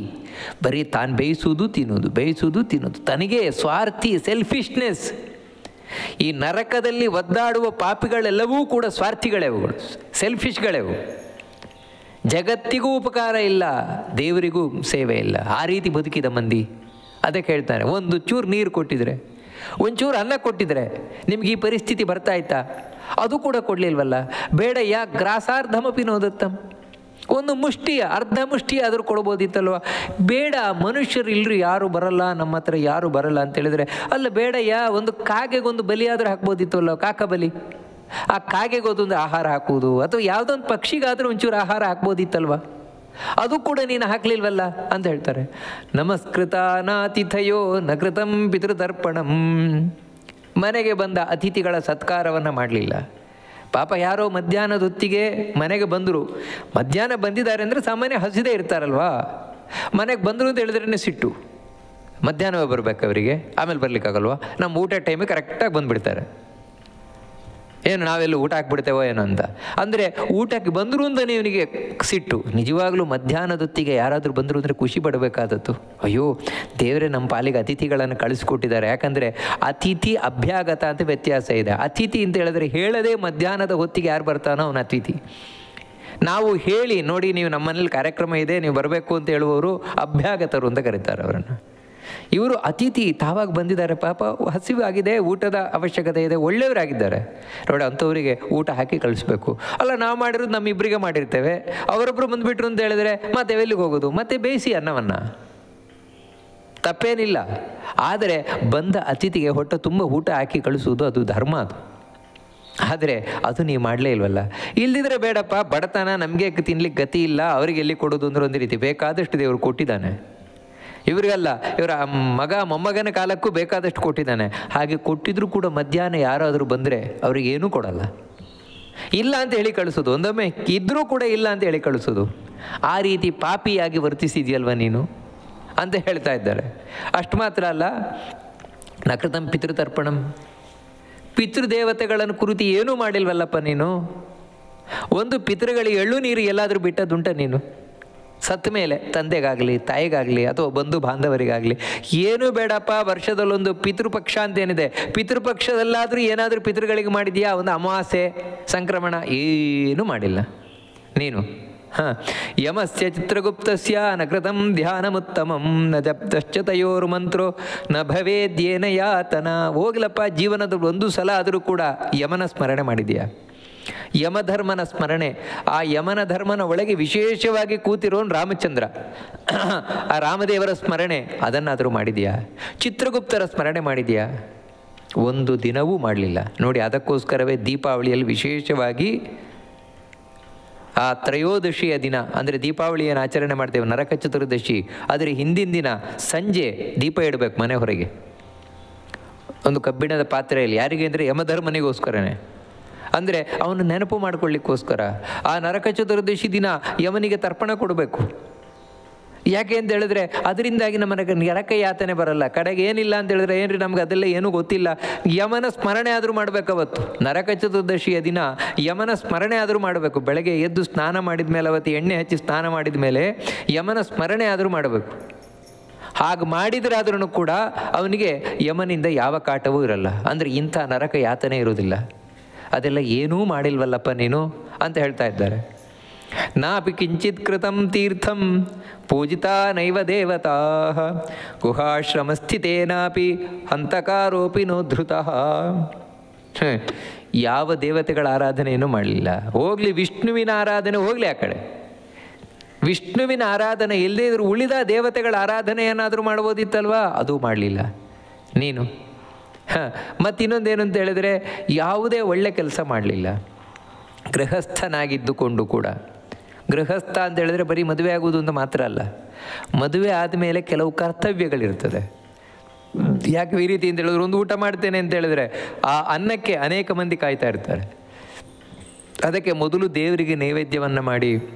ಬರೀ ತಾನು ಬೇಯಿಸೋದು ತಿನ್ನೋದು, ತನಗೆ ಸ್ವಾರ್ಥಿ, ಸೆಲ್ಫಿಶ್ನೆಸ್. ಈ ನರಕದಲ್ಲಿ ಒದ್ದಾಡುವ ಪಾಪಿಗಳೆಲ್ಲವೂ ಕೂಡ ಸ್ವಾರ್ಥಿಗಳೇ, ಅವುಗಳು ಸೆಲ್ಫಿಶ್ಗಳೇವು. ಜಗತ್ತಿಗೂ ಉಪಕಾರ ಇಲ್ಲ, ದೇವರಿಗೂ ಸೇವೆ ಇಲ್ಲ, ಆ ರೀತಿ ಬದುಕಿದ ಮಂದಿ. ಅದಕ್ಕೆ ಹೇಳ್ತಾರೆ, ಒಂದು ಚೂರು ನೀರು ಕೊಟ್ಟಿದ್ರೆ, ಒಂಚೂರು ಅನ್ನ ಕೊಟ್ಟಿದ್ರೆ ನಿಮ್ಗೆ ಈ ಪರಿಸ್ಥಿತಿ ಬರ್ತಾ ಇತ್ತಾ? ಅದು ಕೂಡ ಕೊಡಲಿಲ್ವಲ್ಲ. ಬೇಡ, ಗ್ರಾಸಾರ್ಧಮಪಿ ನೋದತ್ತಂ, ಒಂದು ಮುಷ್ಟಿಯ ಅರ್ಧ ಮುಷ್ಟಿ ಆದರೂ ಕೊಡ್ಬೋದಿತ್ತಲ್ವ. ಬೇಡ, ಮನುಷ್ಯರು ಇಲ್ಲರಿ, ಯಾರು ಬರಲ್ಲ, ನಮ್ಮ ಹತ್ರ ಯಾರು ಬರಲ್ಲ ಅಂತ ಹೇಳಿದ್ರೆ, ಅಲ್ಲ ಬೇಡಯ್ಯ, ಒಂದು ಕಾಗೆಗೊಂದು ಬಲಿ ಆದರೂ ಹಾಕ್ಬೋದಿತ್ತಲ್ವ, ಕಾಕ ಬಲಿ. ಆ ಕಾಗೆಗೊಂದೊಂದು ಆಹಾರ ಹಾಕುವುದು, ಅಥವಾ ಯಾವುದೊಂದು ಪಕ್ಷಿಗಾದರೂ ಒಂಚೂರು ಆಹಾರ ಹಾಕ್ಬೋದಿತ್ತಲ್ವ, ಅದು ಕೂಡ ನೀನು ಹಾಕ್ಲಿಲ್ವಲ್ಲ ಅಂತ ಹೇಳ್ತಾರೆ. ನಮಸ್ಕೃತಾನಾತಿಥಯೋ ನ ಕೃತಂ ಪಿತೃತರ್ಪಣಂ. ಮನೆಗೆ ಬಂದ ಅತಿಥಿಗಳ ಸತ್ಕಾರವನ್ನು ಮಾಡಲಿಲ್ಲ. ಪಾಪ ಯಾರೋ ಮಧ್ಯಾಹ್ನದ ಹೊತ್ತಿಗೆ ಮನೆಗೆ ಬಂದರು. ಮಧ್ಯಾಹ್ನ ಬಂದಿದ್ದಾರೆ ಅಂದರೆ ಸಾಮಾನ್ಯ ಹಸಿದೇ ಇರ್ತಾರಲ್ವಾ. ಮನೆಗೆ ಬಂದರು ಅಂತ ಹೇಳಿದ್ರೇ ಸಿಟ್ಟು. ಮಧ್ಯಾಹ್ನವೇ ಬರಬೇಕು ಅವರಿಗೆ, ಆಮೇಲೆ ಬರಲಿಕ್ಕಾಗಲ್ವಾ? ನಮ್ಮ ಊಟ ಟೈಮಿಗೆ ಕರೆಕ್ಟಾಗಿ ಬಂದುಬಿಡ್ತಾರೆ. ಏನು ನಾವೆಲ್ಲ ಊಟ ಹಾಕ್ಬಿಡ್ತೇವೋ ಏನೋ ಅಂತ. ಅಂದರೆ ಊಟಕ್ಕೆ ಬಂದರು ಅಂತ ಇವನಿಗೆ ಸಿಟ್ಟು. ನಿಜವಾಗ್ಲೂ ಮಧ್ಯಾಹ್ನದೊತ್ತಿಗೆ ಯಾರಾದರೂ ಬಂದರು ಅಂದರೆ ಖುಷಿ ಪಡಬೇಕಾದದ್ದು. ಅಯ್ಯೋ ದೇವರೇ ನಮ್ಮ ಪಾಲಿಗೆ ಅತಿಥಿಗಳನ್ನು ಕಳಿಸ್ಕೊಟ್ಟಿದ್ದಾರೆ. ಯಾಕಂದರೆ ಅತಿಥಿ ಅಭ್ಯಾಗತ ಅಂತ ವ್ಯತ್ಯಾಸ ಇದೆ. ಅತಿಥಿ ಅಂತ ಹೇಳಿದ್ರೆ ಹೇಳದೆ ಮಧ್ಯಾಹ್ನದ ಹೊತ್ತಿಗೆ ಯಾರು ಬರ್ತಾನೋ ಅವನ ಅತಿಥಿ. ನಾವು ಹೇಳಿ ನೋಡಿ, ನೀವು ನಮ್ಮನೇಲಿ ಕಾರ್ಯಕ್ರಮ ಇದೆ, ನೀವು ಬರಬೇಕು ಅಂತ ಹೇಳುವವರು ಅಭ್ಯಾಗತರು ಅಂತ ಕರೀತಾರೆ ಅವರನ್ನು. ಇವರು ಅತಿಥಿ ತಾವಾಗ ಬಂದಿದ್ದಾರೆ, ಪಾಪ ಹಸಿವಾಗಿದೆ, ಊಟದ ಅವಶ್ಯಕತೆ ಇದೆ, ಒಳ್ಳೆಯವರಾಗಿದ್ದಾರೆ ನೋಡಿ, ಅಂಥವರಿಗೆ ಊಟ ಹಾಕಿ ಕಳಿಸ್ಬೇಕು. ಅಲ್ಲ, ನಾವು ಮಾಡಿರೋದು ನಮ್ಮಿಬ್ಬರಿಗೆ ಮಾಡಿರ್ತೇವೆ, ಅವರೊಬ್ಬರು ಬಂದುಬಿಟ್ರು ಅಂತ ಹೇಳಿದ್ರೆ ಮತ್ತೆ ಎಲ್ಲಿಗೆ ಹೋಗೋದು? ಮತ್ತೆ ಬೇಯಿಸಿ ಅನ್ನವನ್ನು, ತಪ್ಪೇನಿಲ್ಲ. ಆದರೆ ಬಂದ ಅತಿಥಿಗೆ ಹೊಟ್ಟೆ ತುಂಬ ಊಟ ಹಾಕಿ ಕಳಿಸುವುದು ಅದು ಧರ್ಮ. ಅದು ಆದರೆ ಅದು ನೀವು ಮಾಡಲೇ ಇಲ್ವಲ್ಲ. ಇಲ್ದಿದ್ರೆ ಬೇಡಪ್ಪ, ಬಡತನ, ನಮಗೆ ತಿನ್ಲಿಕ್ಕೆ ಗತಿ ಇಲ್ಲ, ಅವರಿಗೆ ಎಲ್ಲಿ ಕೊಡೋದು ಅಂದ್ರೆ ಒಂದು ರೀತಿ ಬೇಕಾದಷ್ಟು ದೇವರು ಕೊಟ್ಟಿದ್ದಾನೆ. ಇವರಿಗಲ್ಲ, ಇವರ ಮಗ ಮೊಮ್ಮಗನ ಕಾಲಕ್ಕೂ ಬೇಕಾದಷ್ಟು ಕೊಟ್ಟಿದ್ದಾನೆ. ಹಾಗೆ ಕೊಟ್ಟಿದ್ರೂ ಕೂಡ ಮಧ್ಯಾಹ್ನ ಯಾರಾದರೂ ಬಂದರೆ ಅವ್ರಿಗೇನೂ ಕೊಡಲ್ಲ, ಇಲ್ಲ ಅಂತ ಹೇಳಿ ಕಳಿಸೋದು. ಒಂದೊಮ್ಮೆ ಇದ್ದರೂ ಕೂಡ ಇಲ್ಲ ಅಂತ ಹೇಳಿ ಕಳಿಸೋದು. ಆ ರೀತಿ ಪಾಪಿಯಾಗಿ ವರ್ತಿಸಿದೆಯಲ್ವ ನೀನು ಅಂತ ಹೇಳ್ತಾ ಇದ್ದಾರೆ. ಅಷ್ಟು ಮಾತ್ರ ಅಲ್ಲ, ನಕೃತಂ ಪಿತೃತರ್ಪಣಂ, ಪಿತೃದೇವತೆಗಳನ್ನು ಕುರಿತು ಏನೂ ಮಾಡಿಲ್ವಲ್ಲಪ್ಪ ನೀನು. ಒಂದು ಪಿತೃಗಳಿಗೆ ಎಳ್ಳು ನೀರು ಎಲ್ಲಾದರೂ ಬಿಟ್ಟದ್ದುಂಟ ನೀನು? ಸತ್ತ ಮೇಲೆ ತಂದೆಗಾಗಲಿ ತಾಯಿಗಾಗಲಿ ಅಥವಾ ಬಂಧು ಬಾಂಧವರಿಗಾಗಲಿ ಏನೂ ಬೇಡಪ್ಪ, ವರ್ಷದಲ್ಲೊಂದು ಪಿತೃಪಕ್ಷ ಅಂತೇನಿದೆ, ಪಿತೃಪಕ್ಷದಲ್ಲಾದರೂ ಏನಾದರೂ ಪಿತೃಗಳಿಗೆ ಮಾಡಿದೆಯಾ? ಒಂದು ಅಮಾವಾಸ್ಯೆ, ಸಂಕ್ರಮಣ ಏನೂ ಮಾಡಿಲ್ಲ ನೀನು. ಯಮಸ್ಯ ಚಿತ್ರಗುಪ್ತಸ್ಯ ನ ಕೃತಂ ಧ್ಯಾನಮುತ್ತಮಂ ನ ಜಪ್ತಶ್ಚ ತಯೋರ್ಮಂತ್ರೋ ನ ಭವೇದ್ಯೇನ ಯಾತನ. ಹೋಗ್ಲಪ್ಪ, ಜೀವನದ ಒಂದು ಸಲ ಆದರೂ ಕೂಡ ಯಮನ ಸ್ಮರಣೆ ಮಾಡಿದೆಯಾ? ಯಮಧರ್ಮನ ಸ್ಮರಣೆ, ಆ ಯಮನ ಧರ್ಮನ ಒಳಗೆ ವಿಶೇಷವಾಗಿ ಕೂತಿರೋನು ರಾಮಚಂದ್ರ, ಆ ರಾಮದೇವರ ಸ್ಮರಣೆ ಅದನ್ನಾದರೂ ಮಾಡಿದೆಯಾ? ಚಿತ್ರಗುಪ್ತರ ಸ್ಮರಣೆ ಮಾಡಿದೆಯಾ? ಒಂದು ದಿನವೂ ಮಾಡಲಿಲ್ಲ ನೋಡಿ. ಅದಕ್ಕೋಸ್ಕರವೇ ದೀಪಾವಳಿಯಲ್ಲಿ ವಿಶೇಷವಾಗಿ ಆ ತ್ರಯೋದಶಿಯ ದಿನ, ಅಂದರೆ ದೀಪಾವಳಿ ಏನು ಆಚರಣೆ ಮಾಡ್ತೇವೆ, ನರಕ ಚತುರ್ದಶಿ, ಅದರ ಹಿಂದಿನ ದಿನ ಸಂಜೆ ದೀಪ ಇಡಬೇಕು ಮನೆ ಹೊರಗೆ, ಒಂದು ಕಬ್ಬಿಣದ ಪಾತ್ರೆಯಲ್ಲಿ. ಯಾರಿಗೆ ಅಂದರೆ ಯಮಧರ್ಮನಿಗೋಸ್ಕರನೇ, ಅಂದರೆ ಅವನು ನೆನಪು ಮಾಡಿಕೊಳ್ಳಿಕ್ಕೋಸ್ಕರ. ಆ ನರಕ ಚತುರ್ದಶಿ ದಿನ ಯಮನಿಗೆ ತರ್ಪಣ ಕೊಡಬೇಕು. ಯಾಕೆ ಅಂತ ಹೇಳಿದ್ರೆ ಅದರಿಂದಾಗಿ ನಮಗೆ ನರಕ ಯಾತನೆ ಬರಲ್ಲ. ಕಡೆಗೆ ಏನಿಲ್ಲ ಅಂತ ಹೇಳಿದ್ರೆ, ಏನ್ರಿ ನಮ್ಗೆ ಅದೆಲ್ಲ ಏನೂ ಗೊತ್ತಿಲ್ಲ, ಯಮನ ಸ್ಮರಣೆ ಆದರೂ ಮಾಡಬೇಕು. ಅವತ್ತು ನರಕ ಚತುರ್ದಶಿಯ ದಿನ ಯಮನ ಸ್ಮರಣೆ ಆದರೂ ಮಾಡಬೇಕು. ಬೆಳಗ್ಗೆ ಎದ್ದು ಸ್ನಾನ ಮಾಡಿದ ಮೇಲೆ, ಅವತ್ತು ಎಣ್ಣೆ ಹಚ್ಚಿ ಸ್ನಾನ ಮಾಡಿದ ಮೇಲೆ ಯಮನ ಸ್ಮರಣೆ ಆದರೂ ಮಾಡಬೇಕು. ಹಾಗೆ ಮಾಡಿದ್ರಾದ್ರೂ ಕೂಡ ಅವನಿಗೆ ಯಮನಿಂದ ಯಾವ ಕಾಟವೂ ಇರಲ್ಲ, ಅಂದರೆ ಇಂಥ ನರಕ ಯಾತನೆ ಇರೋದಿಲ್ಲ. ಅದೆಲ್ಲ ಏನೂ ಮಾಡಿಲ್ವಲ್ಲಪ್ಪ ನೀನು ಅಂತ ಹೇಳ್ತಾ ಇದ್ದಾರೆ. ನಾಪಿ ಕಿಂಚಿತ್ ಕೃತಂ ತೀರ್ಥಂ ಪೂಜಿತಾ ನೈವ ದೇವತಾ ಗುಹಾಶ್ರಮಸ್ಥಿತೇನಾಪಿ ಹಂತಕಾರೋಪಿ ನೋಧೃತಃ. ಯಾವ ದೇವತೆಗಳ ಆರಾಧನೆಯನ್ನು ಮಾಡಲಿಲ್ಲ. ಹೋಗಲಿ ವಿಷ್ಣುವಿನ ಆರಾಧನೆ, ಹೋಗಲಿ ಆ ಕಡೆ. ವಿಷ್ಣುವಿನ ಆರಾಧನೆ ಇಲ್ಲದೇ ಇದ್ರೂ ಉಳಿದ ದೇವತೆಗಳ ಆರಾಧನೆ ಏನಾದರೂ ಮಾಡ್ಬೋದಿತ್ತಲ್ವ, ಅದು ಮಾಡಲಿಲ್ಲ ನೀನು. ಮತ್ತು ಇನ್ನೊಂದೇನು ಅಂತ ಹೇಳಿದ್ರೆ, ಯಾವುದೇ ಒಳ್ಳೆ ಕೆಲಸ ಮಾಡಲಿಲ್ಲ. ಗೃಹಸ್ಥನಾಗಿದ್ದುಕೊಂಡು ಕೂಡ, ಗೃಹಸ್ಥ ಅಂತ ಹೇಳಿದ್ರೆ ಬರೀ ಮದುವೆ ಆಗುವುದು ಅಂತ ಮಾತ್ರ ಅಲ್ಲ, ಮದುವೆ ಆದಮೇಲೆ ಕೆಲವು ಕರ್ತವ್ಯಗಳಿರ್ತದೆ. ಯಾಕೆ ಈ ರೀತಿ ಅಂತ ಹೇಳಿದ್ರೆ, ಒಂದು ಊಟ ಮಾಡ್ತೇನೆ ಅಂತ ಹೇಳಿದ್ರೆ ಆ ಅನ್ನಕ್ಕೆ ಅನೇಕ ಮಂದಿ ಕಾಯ್ತಾ ಇರ್ತಾರೆ. ಅದಕ್ಕೆ ಮೊದಲು ದೇವರಿಗೆ ನೈವೇದ್ಯವನ್ನು ಮಾಡಿ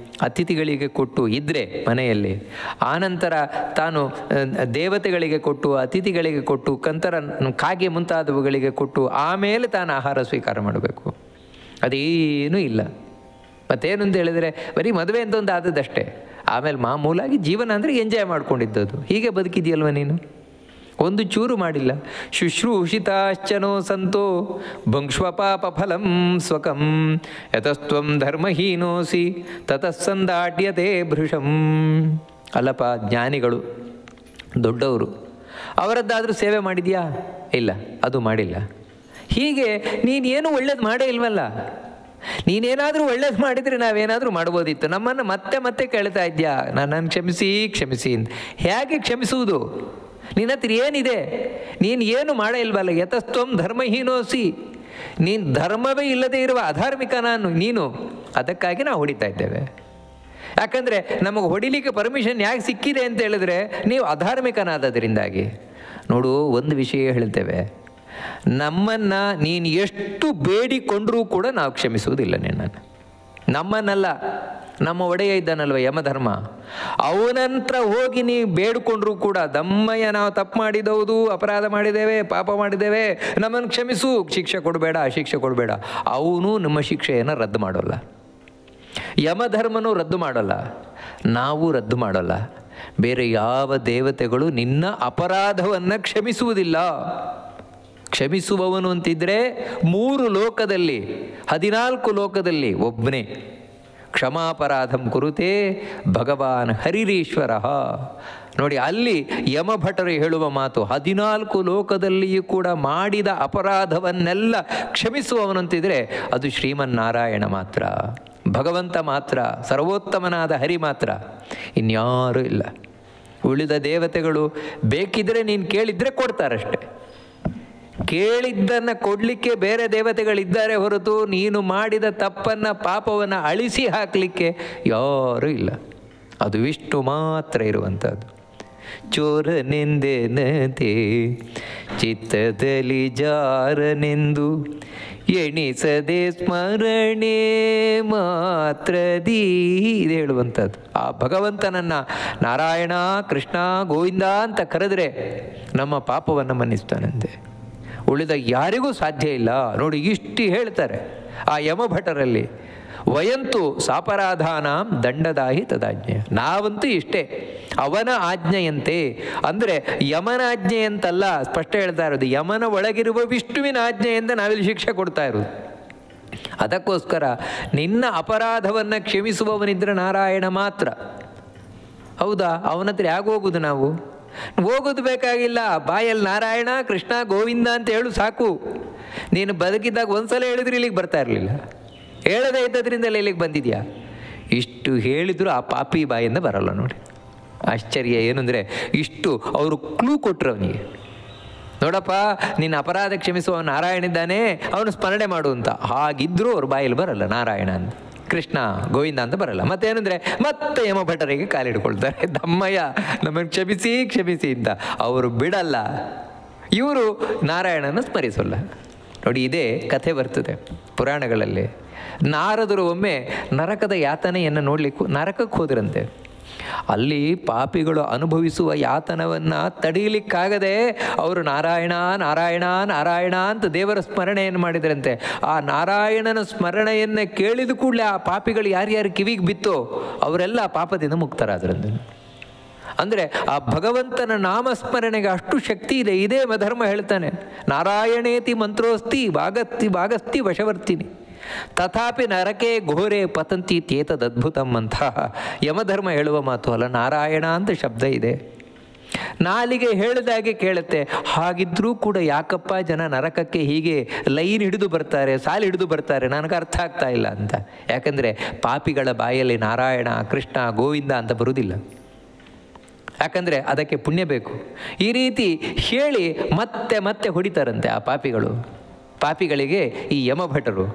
ಅತಿಥಿಗಳಿಗೆ ಕೊಟ್ಟು ಇದ್ದರೆ ಮನೆಯಲ್ಲಿ, ಆನಂತರ ತಾನು ದೇವತೆಗಳಿಗೆ ಕೊಟ್ಟು ಅತಿಥಿಗಳಿಗೆ ಕೊಟ್ಟು ಕಂತರ ಕಾಗೆ ಮುಂತಾದವುಗಳಿಗೆ ಕೊಟ್ಟು ಆಮೇಲೆ ತಾನು ಆಹಾರ ಸ್ವೀಕಾರ ಮಾಡಬೇಕು. ಅದೇನೂ ಇಲ್ಲ. ಮತ್ತೇನು ಅಂತ ಹೇಳಿದರೆ ಬರೀ ಮದುವೆ ಅಂತ ಒಂದು ಆದದ್ದಷ್ಟೇ. ಆಮೇಲೆ ಮಾಮೂಲಾಗಿ ಜೀವನ ಅಂದರೆ ಎಂಜಾಯ್ ಮಾಡ್ಕೊಂಡಿದ್ದದು. ಹೀಗೆ ಬದುಕಿದೆಯಲ್ವ ನೀನು? ಒಂದು ಚೂರು ಮಾಡಿಲ್ಲ. ಶುಶ್ರೂಷಿತಾಶ್ಚನೋ ಸಂತೋ ಭುಂಕ್ಷ್ವಪಾಪ ಫಲಂ ಸ್ವಕಂ ಯತಸ್ತ್ವಂ ಧರ್ಮಹೀನೋಸಿ ತತಸ್ಸಂದಾಟ್ಯತೆ ಭೃಶಂ. ಅಲ್ಲಪ್ಪ, ಜ್ಞಾನಿಗಳು ದೊಡ್ಡವರು, ಅವರದ್ದಾದರೂ ಸೇವೆ ಮಾಡಿದೆಯಾ? ಇಲ್ಲ, ಅದು ಮಾಡಿಲ್ಲ. ಹೀಗೆ ನೀನೇನು ಒಳ್ಳೇದು ಮಾಡೇ ಇಲ್ವಲ್ಲ. ನೀನೇನಾದರೂ ಒಳ್ಳೇದು ಮಾಡಿದರೆ ನಾವೇನಾದರೂ ಮಾಡ್ಬೋದಿತ್ತು. ನಮ್ಮನ್ನು ಮತ್ತೆ ಮತ್ತೆ ಕೇಳ್ತಾ ಇದ್ಯಾ, ನನ್ನನ್ನು ಕ್ಷಮಿಸಿ ಕ್ಷಮಿಸಿ ಅಂತ. ಹೇಗೆ ಕ್ಷಮಿಸುವುದು? ನಿನ್ನ ಹತ್ರ ಏನಿದೆ? ನೀನು ಏನು ಮಾಡೇ ಇಲ್ವಲ್ಲ. ಯತಸ್ತ್ವಂ ಧರ್ಮಹೀನೋಸಿ, ನೀನು ಧರ್ಮವೇ ಇಲ್ಲದೆ ಇರುವ ಅಧಾರ್ಮಿಕ ನೀನು. ಅದಕ್ಕಾಗಿ ನಾವು ಹೊಡಿತಾ ಇದ್ದೇವೆ. ಯಾಕಂದರೆ ನಮಗೆ ಹೊಡಿಲಿಕ್ಕೆ ಪರ್ಮಿಷನ್ ಯಾಕೆ ಸಿಕ್ಕಿದೆ ಅಂತ ಹೇಳಿದ್ರೆ ನೀವು ಅಧಾರ್ಮಿಕನಾದದ್ರಿಂದಾಗಿ. ನೋಡು, ಒಂದು ವಿಷಯ ಹೇಳ್ತೇವೆ, ನಮ್ಮನ್ನು ನೀನು ಎಷ್ಟು ಬೇಡಿಕೊಂಡರೂ ಕೂಡ ನಾವು ಕ್ಷಮಿಸುವುದಿಲ್ಲ ನಿನ್ನನ್ನು. ನಮ್ಮನ್ನಲ್ಲ, ನಮ್ಮ ಒಡೆಯ ಇದ್ದಾನಲ್ವ ಯಮಧರ್ಮ, ಅವನಂತ್ರ ಹೋಗಿ ನೀವು ಬೇಡಿಕೊಂಡ್ರೂ ಕೂಡ, ದಮ್ಮಯ್ಯ ನಾವು ತಪ್ಪು ಮಾಡಿದವುದು, ಅಪರಾಧ ಮಾಡಿದ್ದೇವೆ, ಪಾಪ ಮಾಡಿದ್ದೇವೆ, ನಮ್ಮನ್ನು ಕ್ಷಮಿಸು, ಶಿಕ್ಷೆ ಕೊಡಬೇಡ, ಶಿಕ್ಷೆ ಕೊಡಬೇಡ, ಅವನು ನಮ್ಮ ಶಿಕ್ಷೆಯನ್ನು ರದ್ದು ಮಾಡೋಲ್ಲ. ಯಮಧರ್ಮನೂ ರದ್ದು ಮಾಡೋಲ್ಲ, ನಾವು ರದ್ದು ಮಾಡೋಲ್ಲ. ಬೇರೆ ಯಾವ ದೇವತೆಗಳು ನಿನ್ನ ಅಪರಾಧವನ್ನು ಕ್ಷಮಿಸುವುದಿಲ್ಲ. ಕ್ಷಮಿಸುವವನು ಅಂತಿದ್ರೆ 3 ಲೋಕದಲ್ಲಿ 14 ಲೋಕದಲ್ಲಿ ಒಬ್ಬನೇ. ಕ್ಷಮಾಪರಾಧಂ ಕುರುತೆ ಭಗವಾನ್ ಹರಿರೀಶ್ವರ. ನೋಡಿ, ಅಲ್ಲಿ ಯಮಭಟರು ಹೇಳುವ ಮಾತು 14 ಲೋಕದಲ್ಲಿಯೂ ಕೂಡ ಮಾಡಿದ ಅಪರಾಧವನ್ನೆಲ್ಲ ಕ್ಷಮಿಸುವವನಂತಿದ್ರೆ ಅದು ಶ್ರೀಮನ್ನಾರಾಯಣ ಮಾತ್ರ, ಭಗವಂತ ಮಾತ್ರ, ಸರ್ವೋತ್ತಮನಾದ ಹರಿ ಮಾತ್ರ, ಇನ್ಯಾರೂ ಇಲ್ಲ. ಉಳಿದ ದೇವತೆಗಳು ಬೇಕಿದ್ರೆ ನೀನು ಕೇಳಿದರೆ ಕೊಡ್ತಾರಷ್ಟೆ. ಕೇಳಿದ್ದನ್ನು ಕೊಡಲಿಕ್ಕೆ ಬೇರೆ ದೇವತೆಗಳಿದ್ದಾರೆ ಹೊರತು ನೀನು ಮಾಡಿದ ತಪ್ಪನ್ನು ಪಾಪವನ್ನು ಅಳಿಸಿ ಹಾಕಲಿಕ್ಕೆ ಯಾರೂ ಇಲ್ಲ. ಅದು ವಿಷ್ಣು ಮಾತ್ರ ಇರುವಂಥದ್ದು. ಚೋರನೆಂದೆನದೆ ಚಿತ್ತದಲ್ಲಿ ಜಾರನೆಂದು ಎಣಿಸದೆ ಸ್ಮರಣೆ ಮಾತ್ರದೀ ಇದು ಹೇಳುವಂಥದ್ದು. ಆ ಭಗವಂತನನ್ನು ನಾರಾಯಣ, ಕೃಷ್ಣ, ಗೋವಿಂದ ಅಂತ ಕರೆದ್ರೆ ನಮ್ಮ ಪಾಪವನ್ನು ಮನ್ನಿಸ್ತಾನಂತೆ. ಉಳಿದ ಯಾರಿಗೂ ಸಾಧ್ಯ ಇಲ್ಲ. ನೋಡಿ, ಇಷ್ಟು ಹೇಳ್ತಾರೆ ಆ ಯಮಭಟರಲ್ಲಿ. ವಯಂತು ಸಾಪರಾಧಾನಾಂ ದಂಡದಾಹಿ ತದಾಜ್ಞೆ. ನಾವಂತೂ ಇಷ್ಟೇ, ಅವನ ಆಜ್ಞೆಯಂತೆ. ಅಂದರೆ ಯಮನ ಆಜ್ಞೆಯಂತಲ್ಲ, ಸ್ಪಷ್ಟ ಹೇಳ್ತಾ ಇರೋದು. ಯಮನ ಒಳಗಿರುವ ವಿಷ್ಣುವಿನ ಆಜ್ಞೆಯಿಂದ ನಾವಿಲ್ಲಿ ಶಿಕ್ಷೆ ಕೊಡ್ತಾ ಇರೋದು. ಅದಕ್ಕೋಸ್ಕರ ನಿನ್ನ ಅಪರಾಧವನ್ನು ಕ್ಷಮಿಸುವವನಿದ್ರೆ ನಾರಾಯಣ ಮಾತ್ರ. ಹೌದಾ? ಅವನ ಹತ್ರ ಯಾಕೆ ಹೋಗುದು ನಾವು? ಹೋಗೋದು ಬೇಕಾಗಿಲ್ಲ. ಬಾಯಲ್ಲಿ ನಾರಾಯಣ, ಕೃಷ್ಣ, ಗೋವಿಂದ ಅಂತ ಹೇಳು ಸಾಕು. ನೀನು ಬದುಕಿದ್ದಾಗ ಒಂದ್ಸಲ ಹೇಳಿದ್ರೆ ಇಲ್ಲಿಗೆ ಬರ್ತಾ ಇರಲಿಲ್ಲ. ಹೇಳದೇ ಇದ್ದದ್ರಿಂದಲೇ ಇಲ್ಲಿಗೆ ಬಂದಿದ್ಯಾ? ಇಷ್ಟು ಹೇಳಿದ್ರು ಆ ಪಾಪಿ ಬಾಯಿಂದ ಬರಲ್ಲ. ನೋಡಿ, ಆಶ್ಚರ್ಯ ಏನಂದರೆ ಇಷ್ಟು ಅವರು ಕ್ಲೂ ಕೊಟ್ಟರು ಅವನಿಗೆ. ನೋಡಪ್ಪ, ನಿನ್ನ ಅಪರಾಧ ಕ್ಷಮಿಸುವ ನಾರಾಯಣ ಇದ್ದಾನೆ, ಅವನು ಸ್ಮರಣೆ ಮಾಡು ಅಂತ. ಹಾಗಿದ್ರೂ ಅವ್ರ ಬಾಯಲ್ಲಿ ಬರಲ್ಲ ನಾರಾಯಣ ಅಂತ, ಕೃಷ್ಣ, ಗೋವಿಂದ ಅಂತ ಬರಲ್ಲ. ಮತ್ತೇನೆಂದರೆ ಮತ್ತೆ ಯಮಭಟರಿಗೆ ಕಾಲಿಡ್ಕೊಳ್ತಾರೆ. ದಮ್ಮಯ್ಯ ನಮ್ಮನ್ನು ಕ್ಷಮಿಸಿ ಕ್ಷಮಿಸಿ ಅಂತ. ಅವರು ಬಿಡಲ್ಲ, ಇವರು ನಾರಾಯಣನ ಸ್ಮರಿಸಲ್ಲ. ನೋಡಿ, ಇದೇ ಕಥೆ ಬರ್ತದೆ ಪುರಾಣಗಳಲ್ಲಿ. ನಾರದರು ಒಮ್ಮೆ ನರಕದ ಯಾತನೆಯನ್ನು ನೋಡಲಿಕ್ಕೆ ನರಕಕ್ಕೆ ಹೋದ್ರಂತೆ. ಅಲ್ಲಿ ಪಾಪಿಗಳು ಅನುಭವಿಸುವ ಯಾತನವನ್ನು ತಡೆಯಲಿಕ್ಕಾಗದೆ ಅವರು ನಾರಾಯಣ ನಾರಾಯಣ ನಾರಾಯಣ ಅಂತ ದೇವರ ಸ್ಮರಣೆಯನ್ನು ಮಾಡಿದ್ರಂತೆ. ಆ ನಾರಾಯಣನ ಸ್ಮರಣೆಯನ್ನು ಕೇಳಿದ ಕೂಡಲೇ ಆ ಪಾಪಿಗಳು ಯಾರ್ಯಾರು ಕಿವಿಗೆ ಬಿತ್ತೋ ಅವರೆಲ್ಲ ಪಾಪದಿಂದ ಮುಕ್ತರಾದ್ರಂತೆ. ಅಂದರೆ ಆ ಭಗವಂತನ ನಾಮಸ್ಮರಣೆಗೆ ಅಷ್ಟು ಶಕ್ತಿ ಇದೆ. ಇದೇ ಧರ್ಮ ಹೇಳ್ತಾನೆ, ನಾರಾಯಣೇತಿ ಮಂತ್ರೋಸ್ತಿ ಭಾಗಸ್ತಿ ವಶವರ್ತಿನಿ ತಥಾಪಿ ನರಕೆ ಘೋರೆ ಪತಂತಿ ತೇತದದ್ಭುತಂ ಅಂತ ಯಮಧರ್ಮ ಹೇಳುವ ಮಾತು ಅಲ್ಲ, ನಾರಾಯಣ ಅಂತ ಶಬ್ದ ಇದೆ. ನಾಲಿಗೆ ಹೇಳಿದಾಗೆ ಕೇಳುತ್ತೆ. ಹಾಗಿದ್ರೂ ಕೂಡ ಯಾಕಪ್ಪ ಜನ ನರಕಕ್ಕೆ ಹೀಗೆ ಲೈನ್ ಹಿಡಿದು ಬರ್ತಾರೆ, ಸಾಲು ಹಿಡಿದು ಬರ್ತಾರೆ, ನನಗೆ ಅರ್ಥ ಆಗ್ತಾ ಇಲ್ಲ ಅಂತ. ಯಾಕಂದರೆ ಪಾಪಿಗಳ ಬಾಯಲ್ಲಿ ನಾರಾಯಣ, ಕೃಷ್ಣ, ಗೋವಿಂದ ಅಂತ ಬರುವುದಿಲ್ಲ. ಯಾಕಂದರೆ ಅದಕ್ಕೆ ಪುಣ್ಯ ಬೇಕು. ಈ ರೀತಿ ಹೇಳಿ ಮತ್ತೆ ಮತ್ತೆ ಹೊಡಿತಾರಂತೆ ಆ ಪಾಪಿಗಳಿಗೆ ಈ ಯಮಭಟರು.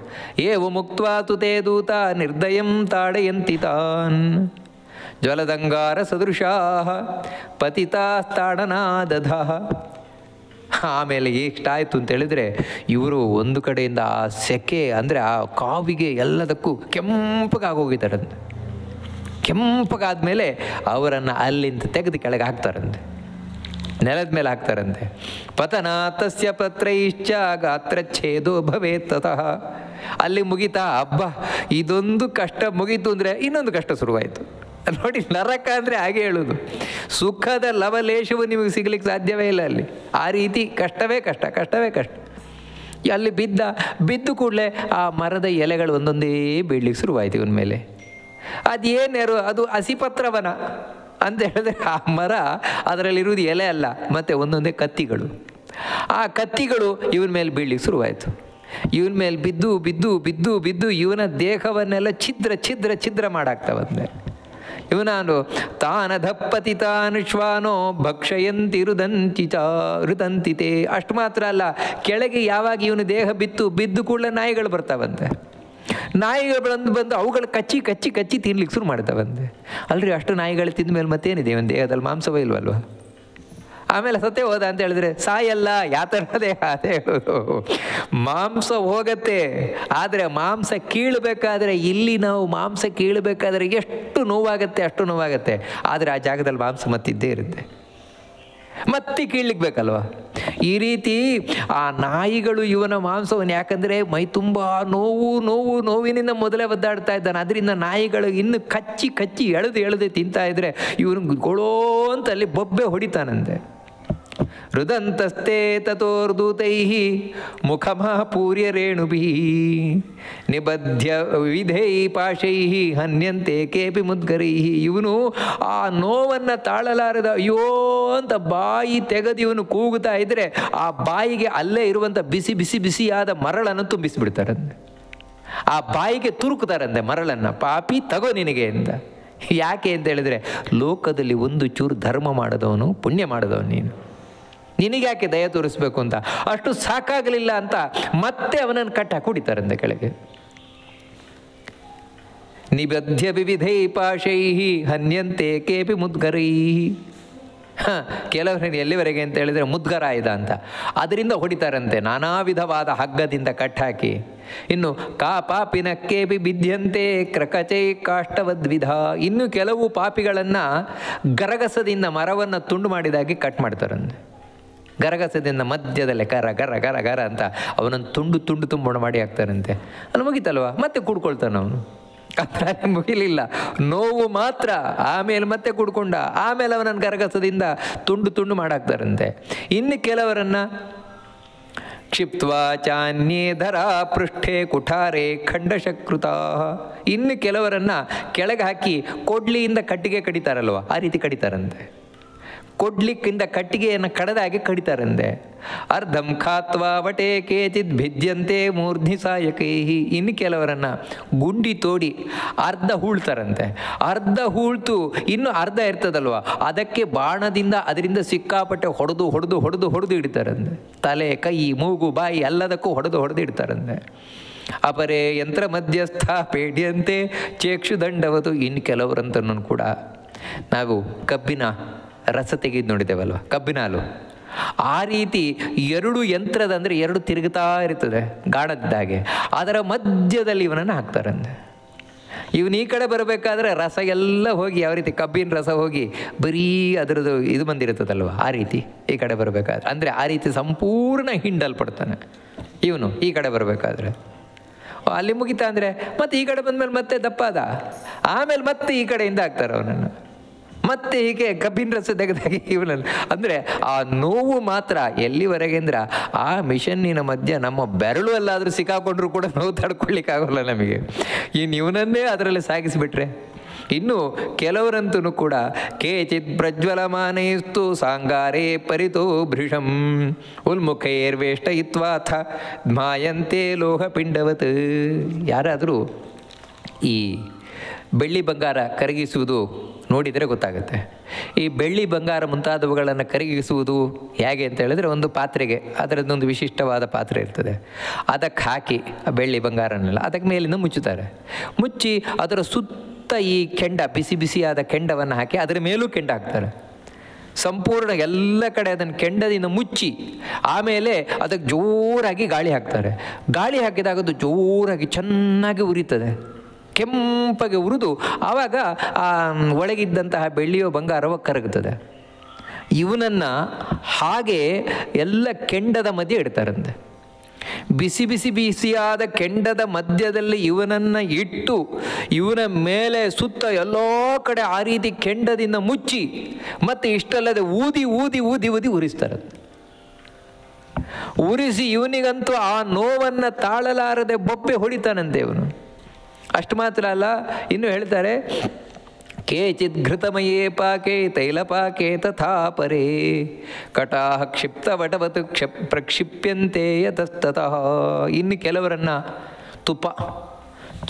ಏವ ಮುಕ್ತ್ವಾ ತುತೇ ದೂತ ನಿರ್ದಯಂ ತಾಡಯಂತಿ ತಾನ್ ಜ್ವಲದಂಗಾರ ಸದೃಶಾಃ ಪತಿತಾಸ್ತಾಡನಾದಧಃ. ಆಮೇಲೆ ಎಷ್ಟಾಯಿತು ಅಂತೇಳಿದರೆ ಇವರು ಒಂದು ಕಡೆಯಿಂದ ಆ ಸೆಕೆ ಅಂದರೆ ಆ ಕಾವಿಗೆ ಎಲ್ಲದಕ್ಕೂ ಕೆಂಪಗಾಗೋಗಿದ್ದಾರಂತೆ. ಕೆಂಪಗಾದ್ಮೇಲೆ ಅವರನ್ನು ಅಲ್ಲಿಂದ ತೆಗೆದು ಕೆಳಗೆ ಹಾಕ್ತಾರಂತೆ, ನೆಲದ ಮೇಲೆ ಹಾಕ್ತಾರಂತೆ. ಪತನ ತಸ್ಯ ಪತ್ರೈಶ್ಚ ಗಾತ್ರಚ್ಛೇದೋ ಭವೇತ್ ತತಃ. ಅಲ್ಲಿ ಮುಗಿತಾ, ಹಬ್ಬ ಇದೊಂದು ಕಷ್ಟ ಮುಗೀತು ಅಂದರೆ ಇನ್ನೊಂದು ಕಷ್ಟ ಶುರುವಾಯಿತು. ನೋಡಿ, ನರಕ ಅಂದರೆ ಹಾಗೆ ಹೇಳೋದು. ಸುಖದ ಲವಲೇಶವು ನಿಮಗೆ ಸಿಗಲಿಕ್ಕೆ ಸಾಧ್ಯವೇ ಇಲ್ಲ ಅಲ್ಲಿ. ಆ ರೀತಿ ಕಷ್ಟವೇ ಕಷ್ಟ. ಅಲ್ಲಿ ಬಿದ್ದು ಕೂಡಲೇ ಆ ಮರದ ಎಲೆಗಳು ಒಂದೊಂದೇ ಬೀಳಲಿಕ್ಕೆ ಶುರುವಾಯಿತು ಇವನ ಮೇಲೆ. ಅದು ಹಸಿಪತ್ರವನ ಅಂತ ಹೇಳಿದ್ರೆ ಆ ಮರ, ಅದರಲ್ಲಿರುವುದು ಎಲೆ ಅಲ್ಲ, ಮತ್ತು ಒಂದೊಂದೇ ಕತ್ತಿಗಳು. ಆ ಕತ್ತಿಗಳು ಇವನ ಮೇಲೆ ಬೀಳಲಿಕ್ಕೆ ಶುರುವಾಯಿತು. ಇವನ ಮೇಲೆ ಬಿದ್ದು ಇವನ ದೇಹವನ್ನೆಲ್ಲ ಛಿದ್ರ ಮಾಡಾಕ್ತಾವಂತೆ. ಇವನಾನು ತಾನಧಪ್ಪತಿ ತಾನು ಶ್ವಾನೋ ಭಕ್ಷಯಂತಿ ರುದಂತಿತೆ. ಅಷ್ಟು ಮಾತ್ರ ಅಲ್ಲ, ಕೆಳಗೆ ಯಾವಾಗ ಇವನ ದೇಹ ಬಿದ್ದು ಕೂಡಲೇ ನಾಯಿಗಳು ಬರ್ತಾವಂತೆ. ನಾಯಿಗಳು ಬಂದು ಅವುಗಳು ಕಚ್ಚಿ ತಿನ್ಲಿಕ್ಕೆ ಶುರು ಮಾಡ್ತಾವಂತೆ. ಅಲ್ರಿ, ಅಷ್ಟು ನಾಯಿಗಳು ತಿಂದ ಮೇಲೆ ಮತ್ತೇನಿದೆ ಇವನ ದೇಹದಲ್ಲಿ? ಮಾಂಸವೇ ಇಲ್ವಲ್ವ? ಆಮೇಲೆ ಸತ್ತೇ ಹೋದ ಅಂತ ಹೇಳಿದ್ರೆ ಸಾಯಲ್ಲ. ಯಾವ ದೇಹ ಅದೇ ಹೇಳೋದು. ಮಾಂಸ ಹೋಗತ್ತೆ, ಆದರೆ ಮಾಂಸ ಕೀಳಬೇಕಾದ್ರೆ ಇಲ್ಲಿ ನಾವು ಮಾಂಸ ಕೀಳಬೇಕಾದ್ರೆ ಎಷ್ಟು ನೋವಾಗತ್ತೆ ಅಷ್ಟು ನೋವಾಗತ್ತೆ. ಆದರೆ ಆ ಜಾಗದಲ್ಲಿ ಮಾಂಸ ಮತ್ತಿದ್ದೇ ಇರುತ್ತೆ, ಮತ್ತೆ ಕೀಳ್ಲಿಕ್ಕೆ ಬೇಕಲ್ವ? ಈ ರೀತಿ ಆ ನಾಯಿಗಳು ಇವನ ಮಾಂಸವನ್ನು, ಯಾಕಂದರೆ ಮೈ ತುಂಬ ನೋವಿನಿಂದ ಮೊದಲೇ ಒದ್ದಾಡ್ತಾ ಇದ್ದಾನೆ. ಅದರಿಂದ ನಾಯಿಗಳು ಇನ್ನು ಕಚ್ಚಿ ಎಳೆದು ತಿಂತಾ ಇದ್ರೆ ಇವನು ಗೊಳೋ ಅಂತ ಅಲ್ಲಿ ಬೊಬ್ಬೆ ಹೊಡಿತಾನಂತೆ. ರುದಂತಸ್ತೆ ತಥೋರ್ದೂತೈಃ ಮುಖಮಃ ಪೂರ್ಯ ರೇಣುಭಿಃ ನಿಬಧ್ಯ ವಿವಿಧೈ ಪಾಶೈಃ ಹನ್ಯಂತೆ ಕೇಪಿ ಮುದ್ಗರೈಃ. ಇವನು ಆ ನೋವನ್ನು ತಾಳಲಾರದ ಅಯ್ಯೋ ಅಂತ ಬಾಯಿ ತೆಗೆದು ಇವನು ಕೂಗುತ್ತಾ ಇದ್ದರೆ ಆ ಬಾಯಿಗೆ ಅಲ್ಲೇ ಇರುವಂಥ ಬಿಸಿ ಬಿಸಿ ಬಿಸಿಯಾದ ಮರಳನ್ನು ತುಂಬಿಸಿಬಿಡ್ತಾರಂತೆ. ಆ ಬಾಯಿಗೆ ತುರುಕುತ್ತಾರಂತೆ ಮರಳನ್ನು, ಪಾಪಿ ತಗೋ ನಿನಗೆ ಅಂತ. ಯಾಕೆ ಅಂತ ಹೇಳಿದರೆ, ಲೋಕದಲ್ಲಿ ಒಂದು ಚೂರು ಧರ್ಮ ಮಾಡಿದವನು, ಪುಣ್ಯ ಮಾಡಿದವನು ನೀನು, ನಿನಗ್ಯಾಕೆ ದಯ ತೋರಿಸ್ಬೇಕು ಅಂತ. ಅಷ್ಟು ಸಾಕಾಗಲಿಲ್ಲ ಅಂತ ಮತ್ತೆ ಅವನನ್ನು ಕಟ್ಟಾಕಿ ಹೊಡಿತಾರಂತೆ ಕೆಳಗೆ. ನಿಬಧ್ಯ ವಿವಿಧೈ ಪಾಶೈಃ ಹನ್ಯಂತೆ ಕೇಪಿ ಮುದ್ಗರೈಃ. ಕೆಲವರನ್ನು ಎಲ್ಲಿವರೆಗೆ ಅಂತ ಹೇಳಿದರೆ ಮುದ್ಗರ ಆಯ್ದ ಅಂತ ಅದರಿಂದ ಹೊಡಿತಾರಂತೆ, ನಾನಾ ವಿಧವಾದ ಹಗ್ಗದಿಂದ ಕಟ್ಟಾಕಿ. ಇನ್ನು ಕಾ ಪಾಪಿನಕ್ಕೇಪಿ ಬಿದ್ಯಂತೆ ಕ್ರಕಚೈ ಕಾಷ್ಟವದ್ವಿಧ. ಇನ್ನು ಕೆಲವು ಪಾಪಿಗಳನ್ನು ಗರಗಸದಿಂದ ಮರವನ್ನು ತುಂಡು ಮಾಡಿದಾಗಿ ಕಟ್ ಮಾಡ್ತಾರಂತೆ. ಗರಗಸದಿಂದ ಮಧ್ಯದಲ್ಲೇ ಗರ ಗರ ಗರ ಗರ ಅಂತ ಅವನನ್ನು ತುಂಡು ತುಂಡು ತುಂಬೋಣ ಮಾಡಿ ಹಾಕ್ತಾರಂತೆ. ಅಲ್ಲಿ ಮುಗಿತಲ್ವ, ಮತ್ತೆ ಕುಡ್ಕೊಳ್ತಾನೆ ಅವನು. ಅದ್ರ ಮುಗಿಲಿಲ್ಲ, ನೋವು ಮಾತ್ರ. ಆಮೇಲೆ ಮತ್ತೆ ಕುಡ್ಕೊಂಡ, ಆಮೇಲೆ ಅವನನ್ನು ಗರಗಸದಿಂದ ತುಂಡು ತುಂಡು ಮಾಡಾಕ್ತಾರಂತೆ. ಇನ್ನು ಕೆಲವರನ್ನು ಕ್ಷಿಪ್ತ್ವಾ ಚಾನ್ಯೇ ಧರಾ ಪೃಷ್ಠೆ ಕುಠಾರೆ ಖಂಡಶಕೃತ. ಇನ್ನು ಕೆಲವರನ್ನು ಕೆಳಗೆ ಹಾಕಿ ಕೊಡ್ಲಿಯಿಂದ ಕಟ್ಟಿಗೆ ಕಡಿತಾರಲ್ವ, ಆ ರೀತಿ ಕಡಿತಾರಂತೆ. ಕೊಡ್ಲಿಕ್ಕಿಂದ ಕಟ್ಟಿಗೆಯನ್ನು ಕಡದಾಗಿ ಕಡಿತಾರಂತೆ. ಅರ್ಧಂ ಖಾತ್ವಾ ವಟೆ ಕೇಚಿತ್ ಭಿದ್ಯಂತೆ ಮೂರ್ಧ್ನಿ ಸಾಯಕೈಹಿ. ಇನ್ನು ಕೆಲವರನ್ನು ಗುಂಡಿ ತೋಡಿ ಅರ್ಧ ಹೂಳ್ತಾರಂತೆ. ಅರ್ಧ ಹೂಳ್ತು ಇನ್ನು ಅರ್ಧ ಇರ್ತದಲ್ವ, ಅದಕ್ಕೆ ಬಾಣದಿಂದ ಅದರಿಂದ ಸಿಕ್ಕಾಪಟ್ಟೆ ಹೊಡೆದು ಹೊಡೆದು ಹೊಡೆದು ಹೊಡೆದು ಇಡ್ತಾರಂತೆ. ತಲೆ, ಕೈ, ಮೂಗು, ಬಾಯಿ ಎಲ್ಲದಕ್ಕೂ ಹೊಡೆದು ಹೊಡೆದು ಇಡ್ತಾರಂತೆ. ಅಪರೇ ಯಂತ್ರ ಮಧ್ಯಸ್ಥ ಪೇಡ್ಯಂತೆ ಚೇಕ್ಷುದಂಡವತು. ಇನ್ನು ಕೆಲವರಂತನೂ ಕೂಡ ನಾವು ಕಬ್ಬಿನ ರಸ ತೆಗೆದು ನೋಡಿದ್ದೇವಲ್ವ, ಕಬ್ಬಿನ ಹಾಲು, ಆ ರೀತಿ ಎರಡು ಯಂತ್ರದ ಅಂದರೆ ಎರಡು ತಿರುಗುತ್ತಾ ಇರ್ತದೆ ಗಾಣದ್ದಾಗೆ, ಅದರ ಮಧ್ಯದಲ್ಲಿ ಇವನನ್ನು ಹಾಕ್ತಾರಂತೆ. ಇವನು ಈ ಕಡೆ ಬರಬೇಕಾದ್ರೆ ರಸ ಎಲ್ಲ ಹೋಗಿ ಯಾವ ರೀತಿ ಕಬ್ಬಿನ ರಸ ಹೋಗಿ ಬರೀ ಅದರದ್ದು ಇದು ಬಂದಿರ್ತದಲ್ವ, ಆ ರೀತಿ ಈ ಕಡೆ ಬರಬೇಕಾದ್ರೆ ಅಂದರೆ ಆ ರೀತಿ ಸಂಪೂರ್ಣ ಹಿಂಡಲ್ಪಡ್ತಾನೆ ಇವನು ಈ ಕಡೆ ಬರಬೇಕಾದ್ರೆ. ಅಲ್ಲಿ ಮುಗಿತಾ ಅಂದರೆ ಮತ್ತೆ ಈ ಕಡೆ ಬಂದಮೇಲೆ ಮತ್ತೆ ದಪ್ಪಾದ, ಆಮೇಲೆ ಮತ್ತೆ ಈ ಕಡೆಯಿಂದ ಹಾಕ್ತಾರೆ ಅವನನ್ನು, ಮತ್ತೆ ಹೀಗೆ ಕಬ್ಬಿನ ರಸ ತೆಗೆದಾಗಿ ಇವನಲ್ಲಿ. ಅಂದರೆ ಆ ನೋವು ಮಾತ್ರ ಎಲ್ಲಿವರೆಗೆ ಅಂದ್ರೆ ಆ ಮಿಷನ್ನಿನ ಮಧ್ಯೆ ನಮ್ಮ ಬೆರಳು ಎಲ್ಲಾದರೂ ಸಿಕ್ಕಾಕೊಂಡ್ರೂ ಕೂಡ ನೋವು ತಡ್ಕೊಳ್ಳಿಕ್ಕಾಗೋಲ್ಲ ನಮಗೆ. ಇನ್ನು ಇವನನ್ನೇ ಅದರಲ್ಲಿ ಸಾಗಿಸಿಬಿಟ್ರೆ. ಇನ್ನು ಕೆಲವರಂತೂ ಕೂಡ ಕೇಚಿತ್ ಪ್ರಜ್ವಲಮಾನೈಸ್ತು ಸಾಂಗಾರೇ ಪರಿತೋ ಭೃಷಂ ಉಲ್ಮುಖೈರ್ವೇಷ್ಟ ಇತ್ವಾಥ ಧ್ಮಾಯಂತೆ ಲೋಹಪಿಂಡವತ್. ಯಾರಾದರೂ ಈ ಬೆಳ್ಳಿ ಬಂಗಾರ ಕರಗಿಸುವುದು ನೋಡಿದರೆ ಗೊತ್ತಾಗುತ್ತೆ. ಈ ಬೆಳ್ಳಿ ಬಂಗಾರ ಮುಂತಾದವುಗಳನ್ನು ಕರಗಿಸುವುದು ಹೇಗೆ ಅಂತ ಹೇಳಿದ್ರೆ, ಒಂದು ಪಾತ್ರೆಗೆ ಅದರದ್ದೊಂದು ವಿಶಿಷ್ಟವಾದ ಪಾತ್ರೆ ಇರ್ತದೆ, ಅದಕ್ಕೆ ಹಾಕಿ ಆ ಬೆಳ್ಳಿ ಬಂಗಾರನೆಲ್ಲ ಅದಕ್ಕೆ ಮೇಲಿಂದ ಮುಚ್ಚುತ್ತಾರೆ. ಮುಚ್ಚಿ ಅದರ ಸುತ್ತ ಈ ಕೆಂಡ, ಬಿಸಿ ಬಿಸಿಯಾದ ಕೆಂಡವನ್ನು ಹಾಕಿ ಅದರ ಮೇಲೂ ಕೆಂಡ ಹಾಕ್ತಾರೆ. ಸಂಪೂರ್ಣ ಎಲ್ಲ ಕಡೆ ಅದನ್ನು ಕೆಂಡದಿಂದ ಮುಚ್ಚಿ ಆಮೇಲೆ ಅದಕ್ಕೆ ಜೋರಾಗಿ ಗಾಳಿ ಹಾಕ್ತಾರೆ. ಗಾಳಿ ಹಾಕಿದಾಗ ಅದು ಜೋರಾಗಿ ಚೆನ್ನಾಗಿ ಉರಿತದೆ, ಕೆಂಪಗೆ ಉರಿದು ಆವಾಗ ಆ ಒಳಗಿದ್ದಂತಹ ಬೆಳ್ಳಿಯೋ ಬಂಗಾರವೋ ಕರಗುತ್ತದೆ. ಇವನನ್ನು ಹಾಗೆ ಎಲ್ಲ ಕೆಂಡದ ಮಧ್ಯೆ ಇಡ್ತಾರಂತೆ. ಬಿಸಿ ಬಿಸಿ ಬಿಸಿಯಾದ ಕೆಂಡದ ಮಧ್ಯದಲ್ಲಿ ಇವನನ್ನು ಇಟ್ಟು ಇವನ ಮೇಲೆ ಸುತ್ತ ಎಲ್ಲ ಕಡೆ ಆ ರೀತಿ ಕೆಂಡದಿಂದ ಮುಚ್ಚಿ ಮತ್ತೆ ಇಷ್ಟಲ್ಲದೆ ಊದಿ ಊದಿ ಊದಿ ಊದಿ ಉರಿಸ್ತಾರೆ. ಉರಿಸಿ ಇವನಿಗಂತೂ ಆ ನೋವನ್ನು ತಾಳಲಾರದೆ ಬೊಬ್ಬೆ ಹೊಡಿತಾನಂತೆ ಇವನು. ಅಷ್ಟು ಮಾತ್ರ ಅಲ್ಲ, ಇನ್ನು ಹೇಳ್ತಾರೆ ಕೇಚಿತ್ ಘೃತಮಯೇ ಪಾಕೆ ತೈಲಪಾಕೆ ತಥಾ ಪರೇ ಕಟಾಹ ಕ್ಷಿಪ್ತವಟವತ್ ಪ್ರಕ್ಷಿಪ್ಯಂತೆ ಯತಸ್ತತಃ. ಇನ್ನು ಕೆಲವರನ್ನು ತುಪ್ಪ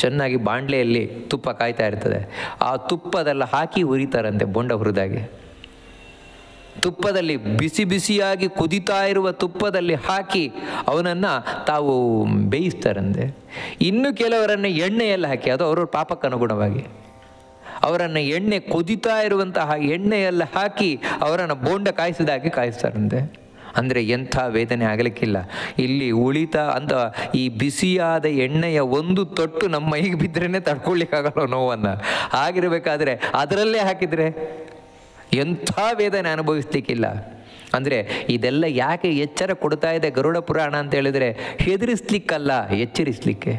ಚೆನ್ನಾಗಿ ಬಾಂಡ್ಲೆಯಲ್ಲಿ ತುಪ್ಪ ಕಾಯ್ತಾ ಇರ್ತದೆ, ಆ ತುಪ್ಪದೆಲ್ಲ ಹಾಕಿ ಉರಿತಾರಂತೆ ಬೊಂಡ ಹುರಿದಾಗೆ. ತುಪ್ಪದಲ್ಲಿ ಬಿಸಿ ಬಿಸಿಯಾಗಿ ಕುದಿತಾ ಇರುವ ತುಪ್ಪದಲ್ಲಿ ಹಾಕಿ ಅವನನ್ನು ತಾವು ಬೇಯಿಸ್ತಾರಂತೆ. ಇನ್ನು ಕೆಲವರನ್ನು ಎಣ್ಣೆಯಲ್ಲಿ ಹಾಕಿ, ಅದು ಅವರ ಪಾಪಕ್ಕನುಗುಣವಾಗಿ ಅವರನ್ನು ಎಣ್ಣೆ ಕುದಿತಾ ಇರುವಂತಹ ಎಣ್ಣೆಯೆಲ್ಲ ಹಾಕಿ ಅವರನ್ನು ಬೋಂಡ ಕಾಯಿಸಿದಾಗಿ ಕಾಯಿಸ್ತಾರಂತೆ. ಅಂದರೆ ಎಂಥ ವೇದನೆ ಆಗಲಿಕ್ಕಿಲ್ಲ. ಇಲ್ಲಿ ಉಳಿತ ಅಂತ ಈ ಬಿಸಿಯಾದ ಎಣ್ಣೆಯ ಒಂದು ತೊಟ್ಟು ನಮ್ಮ ಮೈಗೆ ಬಿದ್ದರೇ ತಡ್ಕೊಳ್ಳಿಕ್ಕಾಗಲ್ಲ ನೋವನ್ನು. ಆಗಿರಬೇಕಾದ್ರೆ ಅದರಲ್ಲೇ ಹಾಕಿದರೆ ಎಂಥ ವೇದನೆ ಅನುಭವಿಸ್ಲಿಕ್ಕಿಲ್ಲ. ಅಂದರೆ ಇದೆಲ್ಲ ಯಾಕೆ ಎಚ್ಚರ ಕೊಡ್ತಾ ಇದೆ ಗರುಡ ಪುರಾಣ ಅಂತ ಹೇಳಿದರೆ, ಹೆದರಿಸ್ಲಿಕ್ಕಲ್ಲ, ಎಚ್ಚರಿಸಲಿಕ್ಕೆ.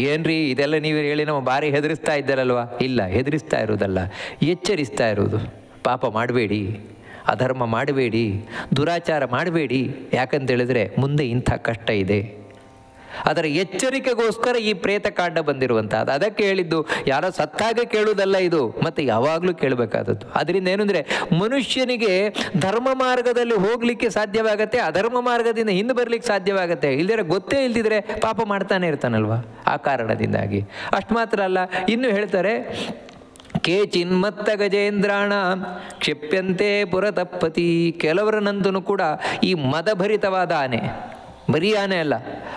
ಏನ್ರಿ ಇದೆಲ್ಲ ನೀವು ಹೇಳಿ ನಾವು ಭಾರಿ ಹೆದರಿಸ್ತಾ ಇದ್ದಾರಲ್ವ? ಇಲ್ಲ, ಹೆದರಿಸ್ತಾ ಇರೋದಲ್ಲ, ಎಚ್ಚರಿಸ್ತಾ ಇರೋದು. ಪಾಪ ಮಾಡಬೇಡಿ, ಅಧರ್ಮ ಮಾಡಬೇಡಿ, ದುರಾಚಾರ ಮಾಡಬೇಡಿ. ಯಾಕಂತೇಳಿದರೆ ಮುಂದೆ ಇಂಥ ಕಷ್ಟ ಇದೆ. ಅದರ ಎಚ್ಚರಿಕೆಗೋಸ್ಕರ ಈ ಪ್ರೇತಕಾಂಡ ಬಂದಿರುವಂಥದ್ದು. ಅದಕ್ಕೆ ಹೇಳಿದ್ದು ಯಾರೋ ಸತ್ತಾಗ ಕೇಳುವುದಲ್ಲ ಇದು, ಮತ್ತು ಯಾವಾಗಲೂ ಕೇಳಬೇಕಾದದ್ದು. ಅದರಿಂದ ಏನಂದರೆ ಮನುಷ್ಯನಿಗೆ ಧರ್ಮ ಮಾರ್ಗದಲ್ಲಿ ಹೋಗಲಿಕ್ಕೆ ಸಾಧ್ಯವಾಗತ್ತೆ, ಅಧರ್ಮ ಮಾರ್ಗದಿಂದ ಹಿಂದೆ ಬರಲಿಕ್ಕೆ ಸಾಧ್ಯವಾಗತ್ತೆ. ಇಲ್ದಿದ್ರೆ ಗೊತ್ತೇ ಇಲ್ದಿದ್ರೆ ಪಾಪ ಮಾಡ್ತಾನೆ ಇರ್ತಾನಲ್ವ. ಆ ಕಾರಣದಿಂದಾಗಿ ಅಷ್ಟು ಮಾತ್ರ ಅಲ್ಲ, ಇನ್ನು ಹೇಳ್ತಾರೆ, ಕೇಚಿನ್ಮತ್ತ ಗಜೇಂದ್ರಾಣ ಕ್ಷಿಪ್ಯಂತೆ ಪುರತಪ್ಪತಿ. ಕೆಲವರನಂತೂ ಕೂಡ ಈ ಮದಭರಿತವಾದ ಆನೆ, ಬರೀ ಆನೆ ಅಲ್ಲ,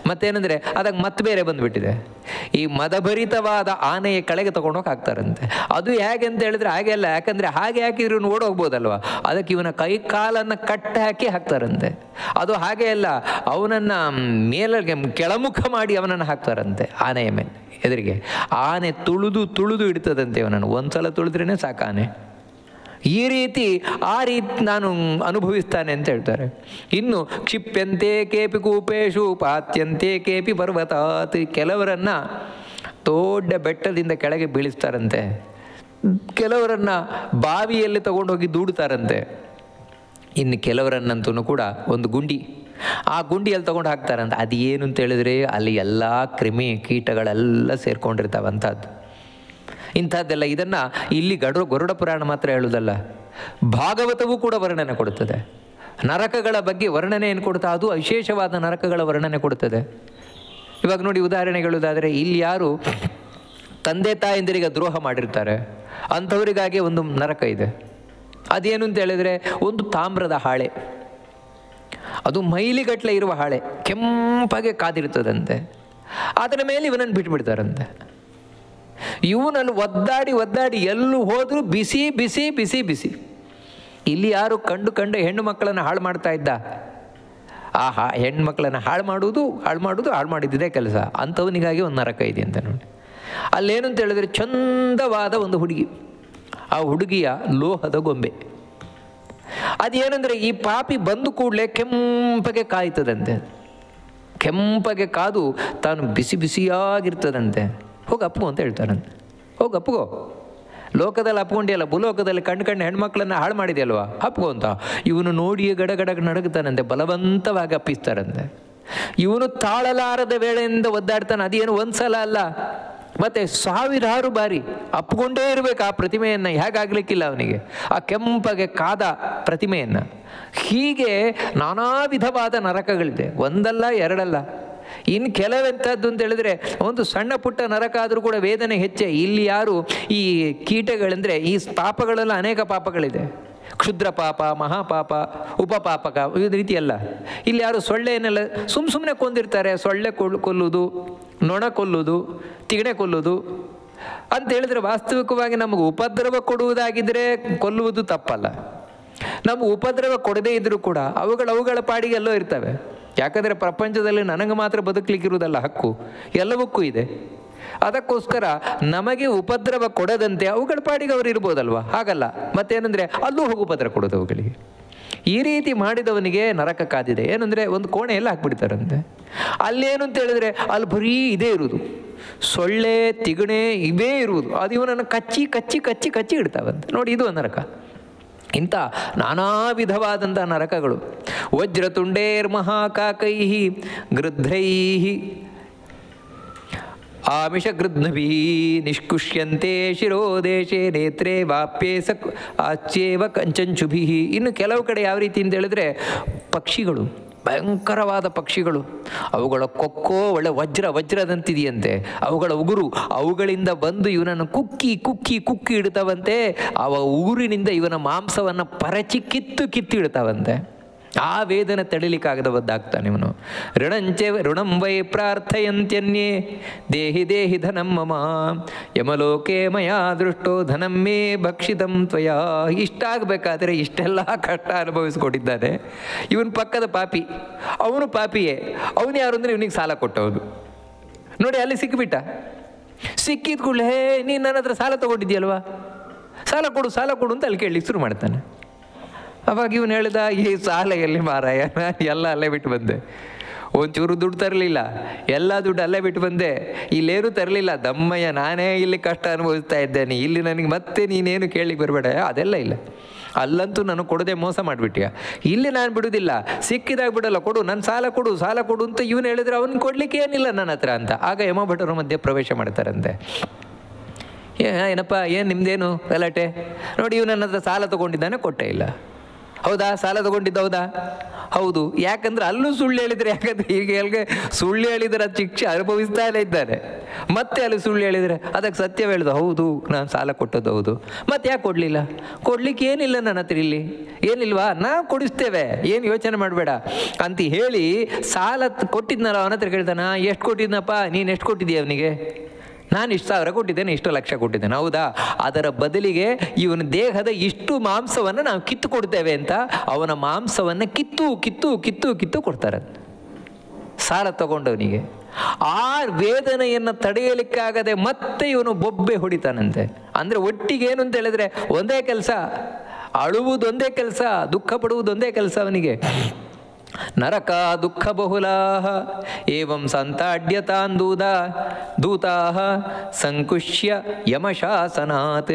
ಮತ್ತೇನೆಂದರೆ ಅದಕ್ಕೆ ಮತ್ತೆ ಬೇರೆ ಬಂದುಬಿಟ್ಟಿದೆ. ಈ ಮದಭರಿತವಾದ ಆನೆಯ ಕೆಳಗೆ ತೊಗೊಂಡೋಗಿ ಹಾಕ್ತಾರಂತೆ. ಅದು ಹೇಗೆ ಅಂತ ಹೇಳಿದ್ರೆ ಹಾಗೆ ಅಲ್ಲ, ಯಾಕಂದರೆ ಹಾಗೆ ಹಾಕಿದ್ರು ಓಡೋಗ್ಬೋದಲ್ವ, ಅದಕ್ಕೆ ಇವನ ಕೈ ಕಾಲನ್ನು ಕಟ್ಟಿ ಹಾಕಿ ಹಾಕ್ತಾರಂತೆ. ಅದು ಹಾಗೆ ಅಲ್ಲ, ಅವನನ್ನು ಮೇಲಿಗೆ ಕೆಳಮುಖ ಮಾಡಿ ಅವನನ್ನು ಹಾಕ್ತಾರಂತೆ ಆನೆಯ ಮೇಲೆ ಎದುರಿಗೆ. ಆನೆ ತುಳಿದು ಇಡ್ತದಂತೆ ಅವನನ್ನು. ಒಂದು ಸಲ ತುಳಿದ್ರೇ ಸಾಕಾನೆ. ಈ ರೀತಿ ನಾನು ಅನುಭವಿಸ್ತಾನೆ ಅಂತ ಹೇಳ್ತಾರೆ. ಇನ್ನು ಕ್ಷಿಪ್ಯಂತೆ ಕೇಪಿ ಕೂಪೇಶು ಪಾತ್ಯಂತೆ ಕೇಪಿ ಪರ್ವತಾತ್. ಕೆಲವರನ್ನು ದೊಡ್ಡ ಬೆಟ್ಟದಿಂದ ಕೆಳಗೆ ಬೀಳಿಸ್ತಾರಂತೆ, ಕೆಲವರನ್ನು ಬಾವಿಯಲ್ಲಿ ತಗೊಂಡೋಗಿ ದೂಡ್ತಾರಂತೆ. ಇನ್ನು ಕೆಲವರನ್ನಂತೂ ಕೂಡ ಒಂದು ಗುಂಡಿ, ಆ ಗುಂಡಿಯಲ್ಲಿ ತೊಗೊಂಡು ಹಾಕ್ತಾರಂತೆ. ಅದು ಏನು ಅಂತ ಹೇಳಿದ್ರೆ ಅಲ್ಲಿ ಎಲ್ಲ ಕ್ರಿಮಿ ಕೀಟಗಳೆಲ್ಲ ಸೇರ್ಕೊಂಡಿರ್ತಾವಂಥದ್ದು. ಇಂಥದ್ದೆಲ್ಲ ಇದನ್ನು ಇಲ್ಲಿ ಗರುಡ ಪುರಾಣ ಮಾತ್ರ ಹೇಳುವುದಲ್ಲ, ಭಾಗವತವೂ ಕೂಡ ವರ್ಣನೆ ಕೊಡುತ್ತದೆ. ನರಕಗಳ ಬಗ್ಗೆ ವರ್ಣನೆ ಏನು ಕೊಡ್ತಾ, ಅದು ವಿಶೇಷವಾದ ನರಕಗಳ ವರ್ಣನೆ ಕೊಡುತ್ತದೆ. ಇವಾಗ ನೋಡಿ, ಉದಾಹರಣೆ ಹೇಳುವುದಾದರೆ, ಇಲ್ಲಿ ಯಾರು ತಂದೆ ತಾಯಂದಿರಿಗೆ ದ್ರೋಹ ಮಾಡಿರ್ತಾರೆ ಅಂಥವರಿಗಾಗಿ ಒಂದು ನರಕ ಇದೆ. ಅದೇನು ಅಂತ ಹೇಳಿದರೆ, ಒಂದು ತಾಮ್ರದ ಹಾಳೆ, ಅದು ಮೈಲಿಗಟ್ಟಲೆ ಇರುವ ಹಾಳೆ, ಕೆಂಪಾಗೆ ಕಾದಿರ್ತದಂತೆ. ಅದರ ಮೇಲೆ ಇವನನ್ನು ಬಿಟ್ಬಿಡ್ತಾರಂತೆ. ಇವನಲ್ಲಿ ಒದ್ದಾಡಿ ಎಲ್ಲೂ ಹೋದರೂ ಬಿಸಿ ಬಿಸಿ ಬಿಸಿ ಬಿಸಿ. ಇಲ್ಲಿ ಯಾರು ಕಂಡು ಹೆಣ್ಣು ಮಕ್ಕಳನ್ನು ಹಾಳು ಮಾಡ್ತಾ ಇದ್ದ, ಆ ಹೆಣ್ಮಕ್ಳನ್ನು ಹಾಳು ಮಾಡಿದ್ದೇ ಕೆಲಸ. ಅಂಥವನಿಗಾಗಿ ಒಂದು ನರಕ ಇದೆ ಅಂತ ನೋಡಿ. ಅಲ್ಲೇನು ಅಂತ ಹೇಳಿದ್ರೆ, ಚಂದವಾದ ಒಂದು ಹುಡುಗಿ, ಆ ಹುಡುಗಿಯ ಲೋಹದ ಗೊಂಬೆ. ಅದೇನೆಂದರೆ, ಈ ಪಾಪಿ ಬಂದು ಕೂಡಲೇ ಕೆಂಪಗೆ ಕಾಯ್ತದಂತೆ. ಕೆಂಪಗೆ ಕಾದು ತಾನು ಬಿಸಿ ಬಿಸಿಯಾಗಿರ್ತದಂತೆ. ಹೋಗಿ ಅಪ್ಪು ಅಂತ ಹೇಳ್ತಾರಂತೆ. ಹೋಗಿ ಅಪ್ಪುಗೋ, ಲೋಕದಲ್ಲಿ ಅಪ್ಕೊಂಡಿಯಲ್ಲ, ಭೂಲೋಕದಲ್ಲಿ ಕಣ್ಣು ಹೆಣ್ಮಕ್ಳನ್ನ ಹಾಳು ಮಾಡಿದೆಯಲ್ವ, ಅಪ್ಪುಗೋ ಅಂತ. ಇವನು ನೋಡಿಯೇ ಗಡಗಡ ನಡುಗ್ತಾನಂತೆ, ಬಲವಂತವಾಗಿ ಅಪ್ಪಿಸ್ತಾರಂತೆ. ಇವನು ತಾಳಲಾರದ ವೇಳೆಯಿಂದ ಒದ್ದಾಡ್ತಾನೆ. ಅದೇನು ಒಂದು ಸಲ ಅಲ್ಲ, ಮತ್ತು ಸಾವಿರಾರು ಬಾರಿ ಅಪ್ಕೊಂಡೇ ಇರಬೇಕು ಆ ಪ್ರತಿಮೆಯನ್ನು. ಹೇಗಾಗಲಿಕ್ಕಿಲ್ಲ ಅವನಿಗೆ, ಆ ಕೆಂಪಗೆ ಕಾದ ಪ್ರತಿಮೆಯನ್ನು. ಹೀಗೆ ನಾನಾ ವಿಧವಾದ ನರಕಗಳಿದೆ, ಒಂದಲ್ಲ ಎರಡಲ್ಲ. ಇನ್ನು ಕೆಲವೆಂಥದ್ದು ಅಂತ ಹೇಳಿದ್ರೆ, ಒಂದು ಸಣ್ಣ ಪುಟ್ಟ ನರಕ ಆದರೂ ಕೂಡ ವೇದನೆ ಹೆಚ್ಚೆ. ಇಲ್ಲಿ ಯಾರು ಈ ಕೀಟಗಳೆಂದರೆ, ಈ ಪಾಪಗಳೆಲ್ಲ ಅನೇಕ ಪಾಪಗಳಿದೆ. ಕ್ಷುದ್ರ ಪಾಪ, ಮಹಾಪಾಪ, ಉಪಪಾಪಕ, ಈ ರೀತಿಯಲ್ಲ. ಇಲ್ಲಿ ಯಾರು ಸೊಳ್ಳೆಯನ್ನೆಲ್ಲ ಸುಮ್ಮನೆ ಕೊಂದಿರ್ತಾರೆ. ಸೊಳ್ಳೆ ಕೊಲ್ಲುವುದು, ನೊಣ ಕೊಲ್ಲುವುದು, ತಿಗಣೆ ಕೊಲ್ಲುವುದು ಅಂತ ಹೇಳಿದ್ರೆ, ವಾಸ್ತವಿಕವಾಗಿ ನಮಗೆ ಉಪದ್ರವ ಕೊಡುವುದಾಗಿದ್ದರೆ ಕೊಲ್ಲುವುದು ತಪ್ಪಲ್ಲ. ನಮಗೆ ಉಪದ್ರವ ಕೊಡದೇ ಇದ್ದರೂ ಕೂಡ ಅವುಗಳ ಪಾಡಿಗೆ ಎಲ್ಲೋ ಇರ್ತವೆ. ಯಾಕಂದರೆ ಪ್ರಪಂಚದಲ್ಲಿ ನನಗೆ ಮಾತ್ರ ಬದುಕಲಿಕ್ಕಿರುವುದಲ್ಲ ಹಕ್ಕು, ಎಲ್ಲವಕ್ಕೂ ಇದೆ. ಅದಕ್ಕೋಸ್ಕರ ನಮಗೆ ಉಪದ್ರವ ಕೊಡದಂತೆ ಅವುಗಳ ಪಾಡಿಗೆ ಅವರು ಇರ್ಬೋದಲ್ವ, ಹಾಗಲ್ಲ. ಮತ್ತೇನೆಂದರೆ ಅಲ್ಲೂ ಹೋಗಿ ಉಪದ್ರ ಕೊಡೋದು ಅವುಗಳಿಗೆ. ಈ ರೀತಿ ಮಾಡಿದವನಿಗೆ ನರಕ ಕಾದಿದೆ. ಏನಂದರೆ, ಒಂದು ಕೋಣೆಯಲ್ಲಿ ಹಾಕ್ಬಿಡ್ತಾರಂತೆ. ಅಲ್ಲೇನು ಅಂತ ಹೇಳಿದ್ರೆ, ಅಲ್ಲಿ ಬರೀ ಇದೇ ಇರುವುದು, ಸೊಳ್ಳೆ ತಿಗಣೆ ಇವೇ ಇರುವುದು. ಅದು ಇವನನ್ನು ಕಚ್ಚಿ ಕಚ್ಚಿ ಕಚ್ಚಿ ಕಚ್ಚಿ ಇಡ್ತಾವಂತೆ. ನೋಡಿ, ಇದು ಒಂದು ನರಕ. ಇಂಥ ನಾನಾ ವಿಧವಾದಂಥ ನರಕಗಳು. ವಜ್ರತುಂಡೇರ್ ಮಹಾಕಾಕೈ ಗೃಧ್ರೈ ಆಮಿಷಗೃಧ್ನಭಿ ನಿಷ್ಕುಷ್ಯಂತೆ ಶಿರೋದೇಶೆ ನೇತ್ರೇ ವಾಪ್ಯೇ ಆಚ್ಯೇವ ಕಂಚಂಚುಭಿ. ಇನ್ನು ಕೆಲವು ಕಡೆ ಯಾವ ರೀತಿ ಅಂತ ಹೇಳಿದ್ರೆ, ಪಕ್ಷಿಗಳು, ಭಯಂಕರವಾದ ಪಕ್ಷಿಗಳು, ಅವುಗಳ ಕೊಕ್ಕೋ ಒಳ್ಳೆ ವಜ್ರದಂತಿದೆಯಂತೆ. ಅವುಗಳ ಉಗುರು, ಅವುಗಳಿಂದ ಬಂದು ಇವನನ್ನು ಕುಕ್ಕಿ ಕುಕ್ಕಿ ಕುಕ್ಕಿ ಇಡ್ತಾವಂತೆ. ಅವ ಉಗುರಿನಿಂದ ಇವನ ಮಾಂಸವನ್ನು ಪರಚಿ ಕಿತ್ತು ಇಡ್ತಾವಂತೆ. ಆ ವೇದನೆ ತಡಿಲಿಕ್ಕಾಗದ ಒದ್ದಾಗ್ತಾನೆ ಇವನು. ಋಣಂ ವೈ ಪ್ರಾರ್ಥಯಂತ್ಯನ್ಯೇ ದೇಹಿ ಧನಂ ಮಮ ಯಮಲೋಕೆ ಮಯಾ ದೃಷ್ಟೋ ಧನಂ ಮೇ ಭಕ್ಷಿತಂ ತ್ವಯಾ. ಇಷ್ಟ ಆಗಬೇಕಾದ್ರೆ ಇಷ್ಟೆಲ್ಲ ಕಷ್ಟ ಅನುಭವಿಸ್ಕೊಟ್ಟಿದ್ದಾನೆ. ಇವನು ಪಕ್ಕದ ಪಾಪಿ, ಅವನು ಪಾಪಿಯೇ. ಅವನು ಯಾರು ಅಂದರೆ ಇವನಿಗೆ ಸಾಲ ಕೊಟ್ಟವನು. ನೋಡಿ, ಅಲ್ಲಿ ಸಿಕ್ಕಿಬಿಟ್ಟ. ಸಿಕ್ಕಿದ ಕೂಡಲೇ, ನೀನು ನನ್ನ ಹತ್ರ ಸಾಲ ತೊಗೊಂಡಿದ್ಯಲ್ವಾ, ಸಾಲ ಕೊಡು ಅಂತ ಅಲ್ಲಿ ಕೇಳಲಿಕ್ಕೆ ಶುರು ಮಾಡ್ತಾನೆ. ಅವಾಗ ಇವನು ಹೇಳ್ದ, ಈ ಸಾಲ ಎಲ್ಲಿ ಮಾರಾಯ, ಎಲ್ಲ ಅಲ್ಲೇ ಬಿಟ್ಟು ಬಂದೆ. ಒಂಚೂರು ದುಡ್ಡು ತರಲಿಲ್ಲ, ಎಲ್ಲ ದುಡ್ಡು ಅಲ್ಲೇ ಬಿಟ್ಟು ಬಂದೆ. ಇಲ್ಲೇನು ತರಲಿಲ್ಲ, ದಮ್ಮಯ್ಯ ನಾನೇ ಇಲ್ಲಿ ಕಷ್ಟ ಅನುಭವಿಸ್ತಾ ಇದ್ದೇನೆ, ಇಲ್ಲಿ ನನಗೆ ಮತ್ತೆ ನೀನೇನು ಕೇಳಲಿಕ್ಕೆ ಬರಬೇಡ, ಅದೆಲ್ಲ ಇಲ್ಲ. ಅಲ್ಲಂತೂ ನನಗೆ ಕೊಡದೆ ಮೋಸ ಮಾಡಿಬಿಟ್ಯ, ಇಲ್ಲಿ ನಾನು ಬಿಡೋದಿಲ್ಲ, ಸಿಕ್ಕಿದಾಗ ಬಿಡಲ್ಲ, ಕೊಡು, ನನ್ನ ಸಾಲ ಕೊಡು ಅಂತ ಇವನು ಹೇಳಿದ್ರೆ ಅವನು ಕೊಡಲಿಕ್ಕೆ ಏನಿಲ್ಲ ನನ್ನ ಹತ್ರ ಅಂತ. ಆಗ ಯಮಭಟರು ಮಧ್ಯೆ ಪ್ರವೇಶ ಮಾಡ್ತಾರಂತೆ. ಏನಪ್ಪ, ಏನು ನಿಮ್ಮದೇನು ಗಲಾಟೆ? ನೋಡಿ, ಇವ್ ನನ್ನ ಹತ್ರ ಸಾಲ ತೊಗೊಂಡಿದ್ದಾನೆ, ಕೊಟ್ಟೇ ಇಲ್ಲ. ಹೌದಾ, ಸಾಲ ತೊಗೊಂಡಿದ್ದ? ಹೌದಾ, ಹೌದು. ಯಾಕಂದ್ರೆ ಅಲ್ಲೂ ಸುಳ್ಳು ಹೇಳಿದರೆ, ಯಾಕಂದ್ರೆ ಈಗ ಎಲ್ಗೆ ಸುಳ್ಳು ಹೇಳಿದರೆ ಅದು ಶಿಕ್ಷೆ ಅನುಭವಿಸ್ತಾನೇ ಇದ್ದಾನೆ. ಮತ್ತೆ ಅಲ್ಲಿ ಸುಳ್ಳು ಹೇಳಿದರೆ ಅದಕ್ಕೆ ಸತ್ಯ ಹೇಳ್ದು, ಹೌದು ನಾನು ಸಾಲ ಕೊಟ್ಟದ್ದು ಹೌದು. ಮತ್ತೆ ಯಾಕೆ ಕೊಡಲಿಲ್ಲ? ಕೊಡ್ಲಿಕ್ಕೆ ಏನಿಲ್ಲ ನನ್ನ ಹತ್ರ, ಇಲ್ಲಿ ಏನಿಲ್ವಾ, ನಾವು ಕೊಡಿಸ್ತೇವೆ, ಏನು ಯೋಚನೆ ಮಾಡಬೇಡ ಅಂತ ಹೇಳಿ ಸಾಲ ಕೊಟ್ಟಿದ್ನಲ್ಲ ಅವನ ಹತ್ರ ಕೇಳ್ತಾನ, ಎಷ್ಟು ಕೊಟ್ಟಿದ್ನಪ್ಪ, ನೀನು ಎಷ್ಟು ಕೊಟ್ಟಿದ್ದೀಯ ಅವನಿಗೆ? ನಾನು ಇಷ್ಟು ಸಾವಿರ ಕೊಟ್ಟಿದ್ದೇನೆ, ಇಷ್ಟು ಲಕ್ಷ ಕೊಟ್ಟಿದ್ದೇನೆ. ಹೌದಾ, ಅದರ ಬದಲಿಗೆ ಇವನ ದೇಹದ ಇಷ್ಟು ಮಾಂಸವನ್ನು ನಾವು ಕಿತ್ತು ಕೊಡ್ತೇವೆ ಅಂತ ಅವನ ಮಾಂಸವನ್ನು ಕಿತ್ತು ಕೊಡ್ತಾರೆ ಸಾಲ ತಗೊಂಡವನಿಗೆ. ಆ ವೇದನೆಯನ್ನು ತಡೆಯಲಿಕ್ಕಾಗದೆ ಮತ್ತೆ ಇವನು ಬೊಬ್ಬೆ ಹೊಡಿತಾನಂತೆ. ಅಂದರೆ ಒಟ್ಟಿಗೆ ಏನು ಅಂತ ಹೇಳಿದ್ರೆ ಒಂದೇ ಕೆಲಸ, ಅಳುವುದೊಂದೇ ಕೆಲಸ, ದುಃಖ ಪಡುವುದೊಂದೇ ಕೆಲಸ ಅವನಿಗೆ. ನರಕ ದುಃಖ ಬಹುಲಾಹ ಏವಂ ಸಂತಾಡ್ಯತಾನ್ ದೂತಾಃ ಸಂಕುಷ್ಯ ಯಮಶಾಸನಾತ್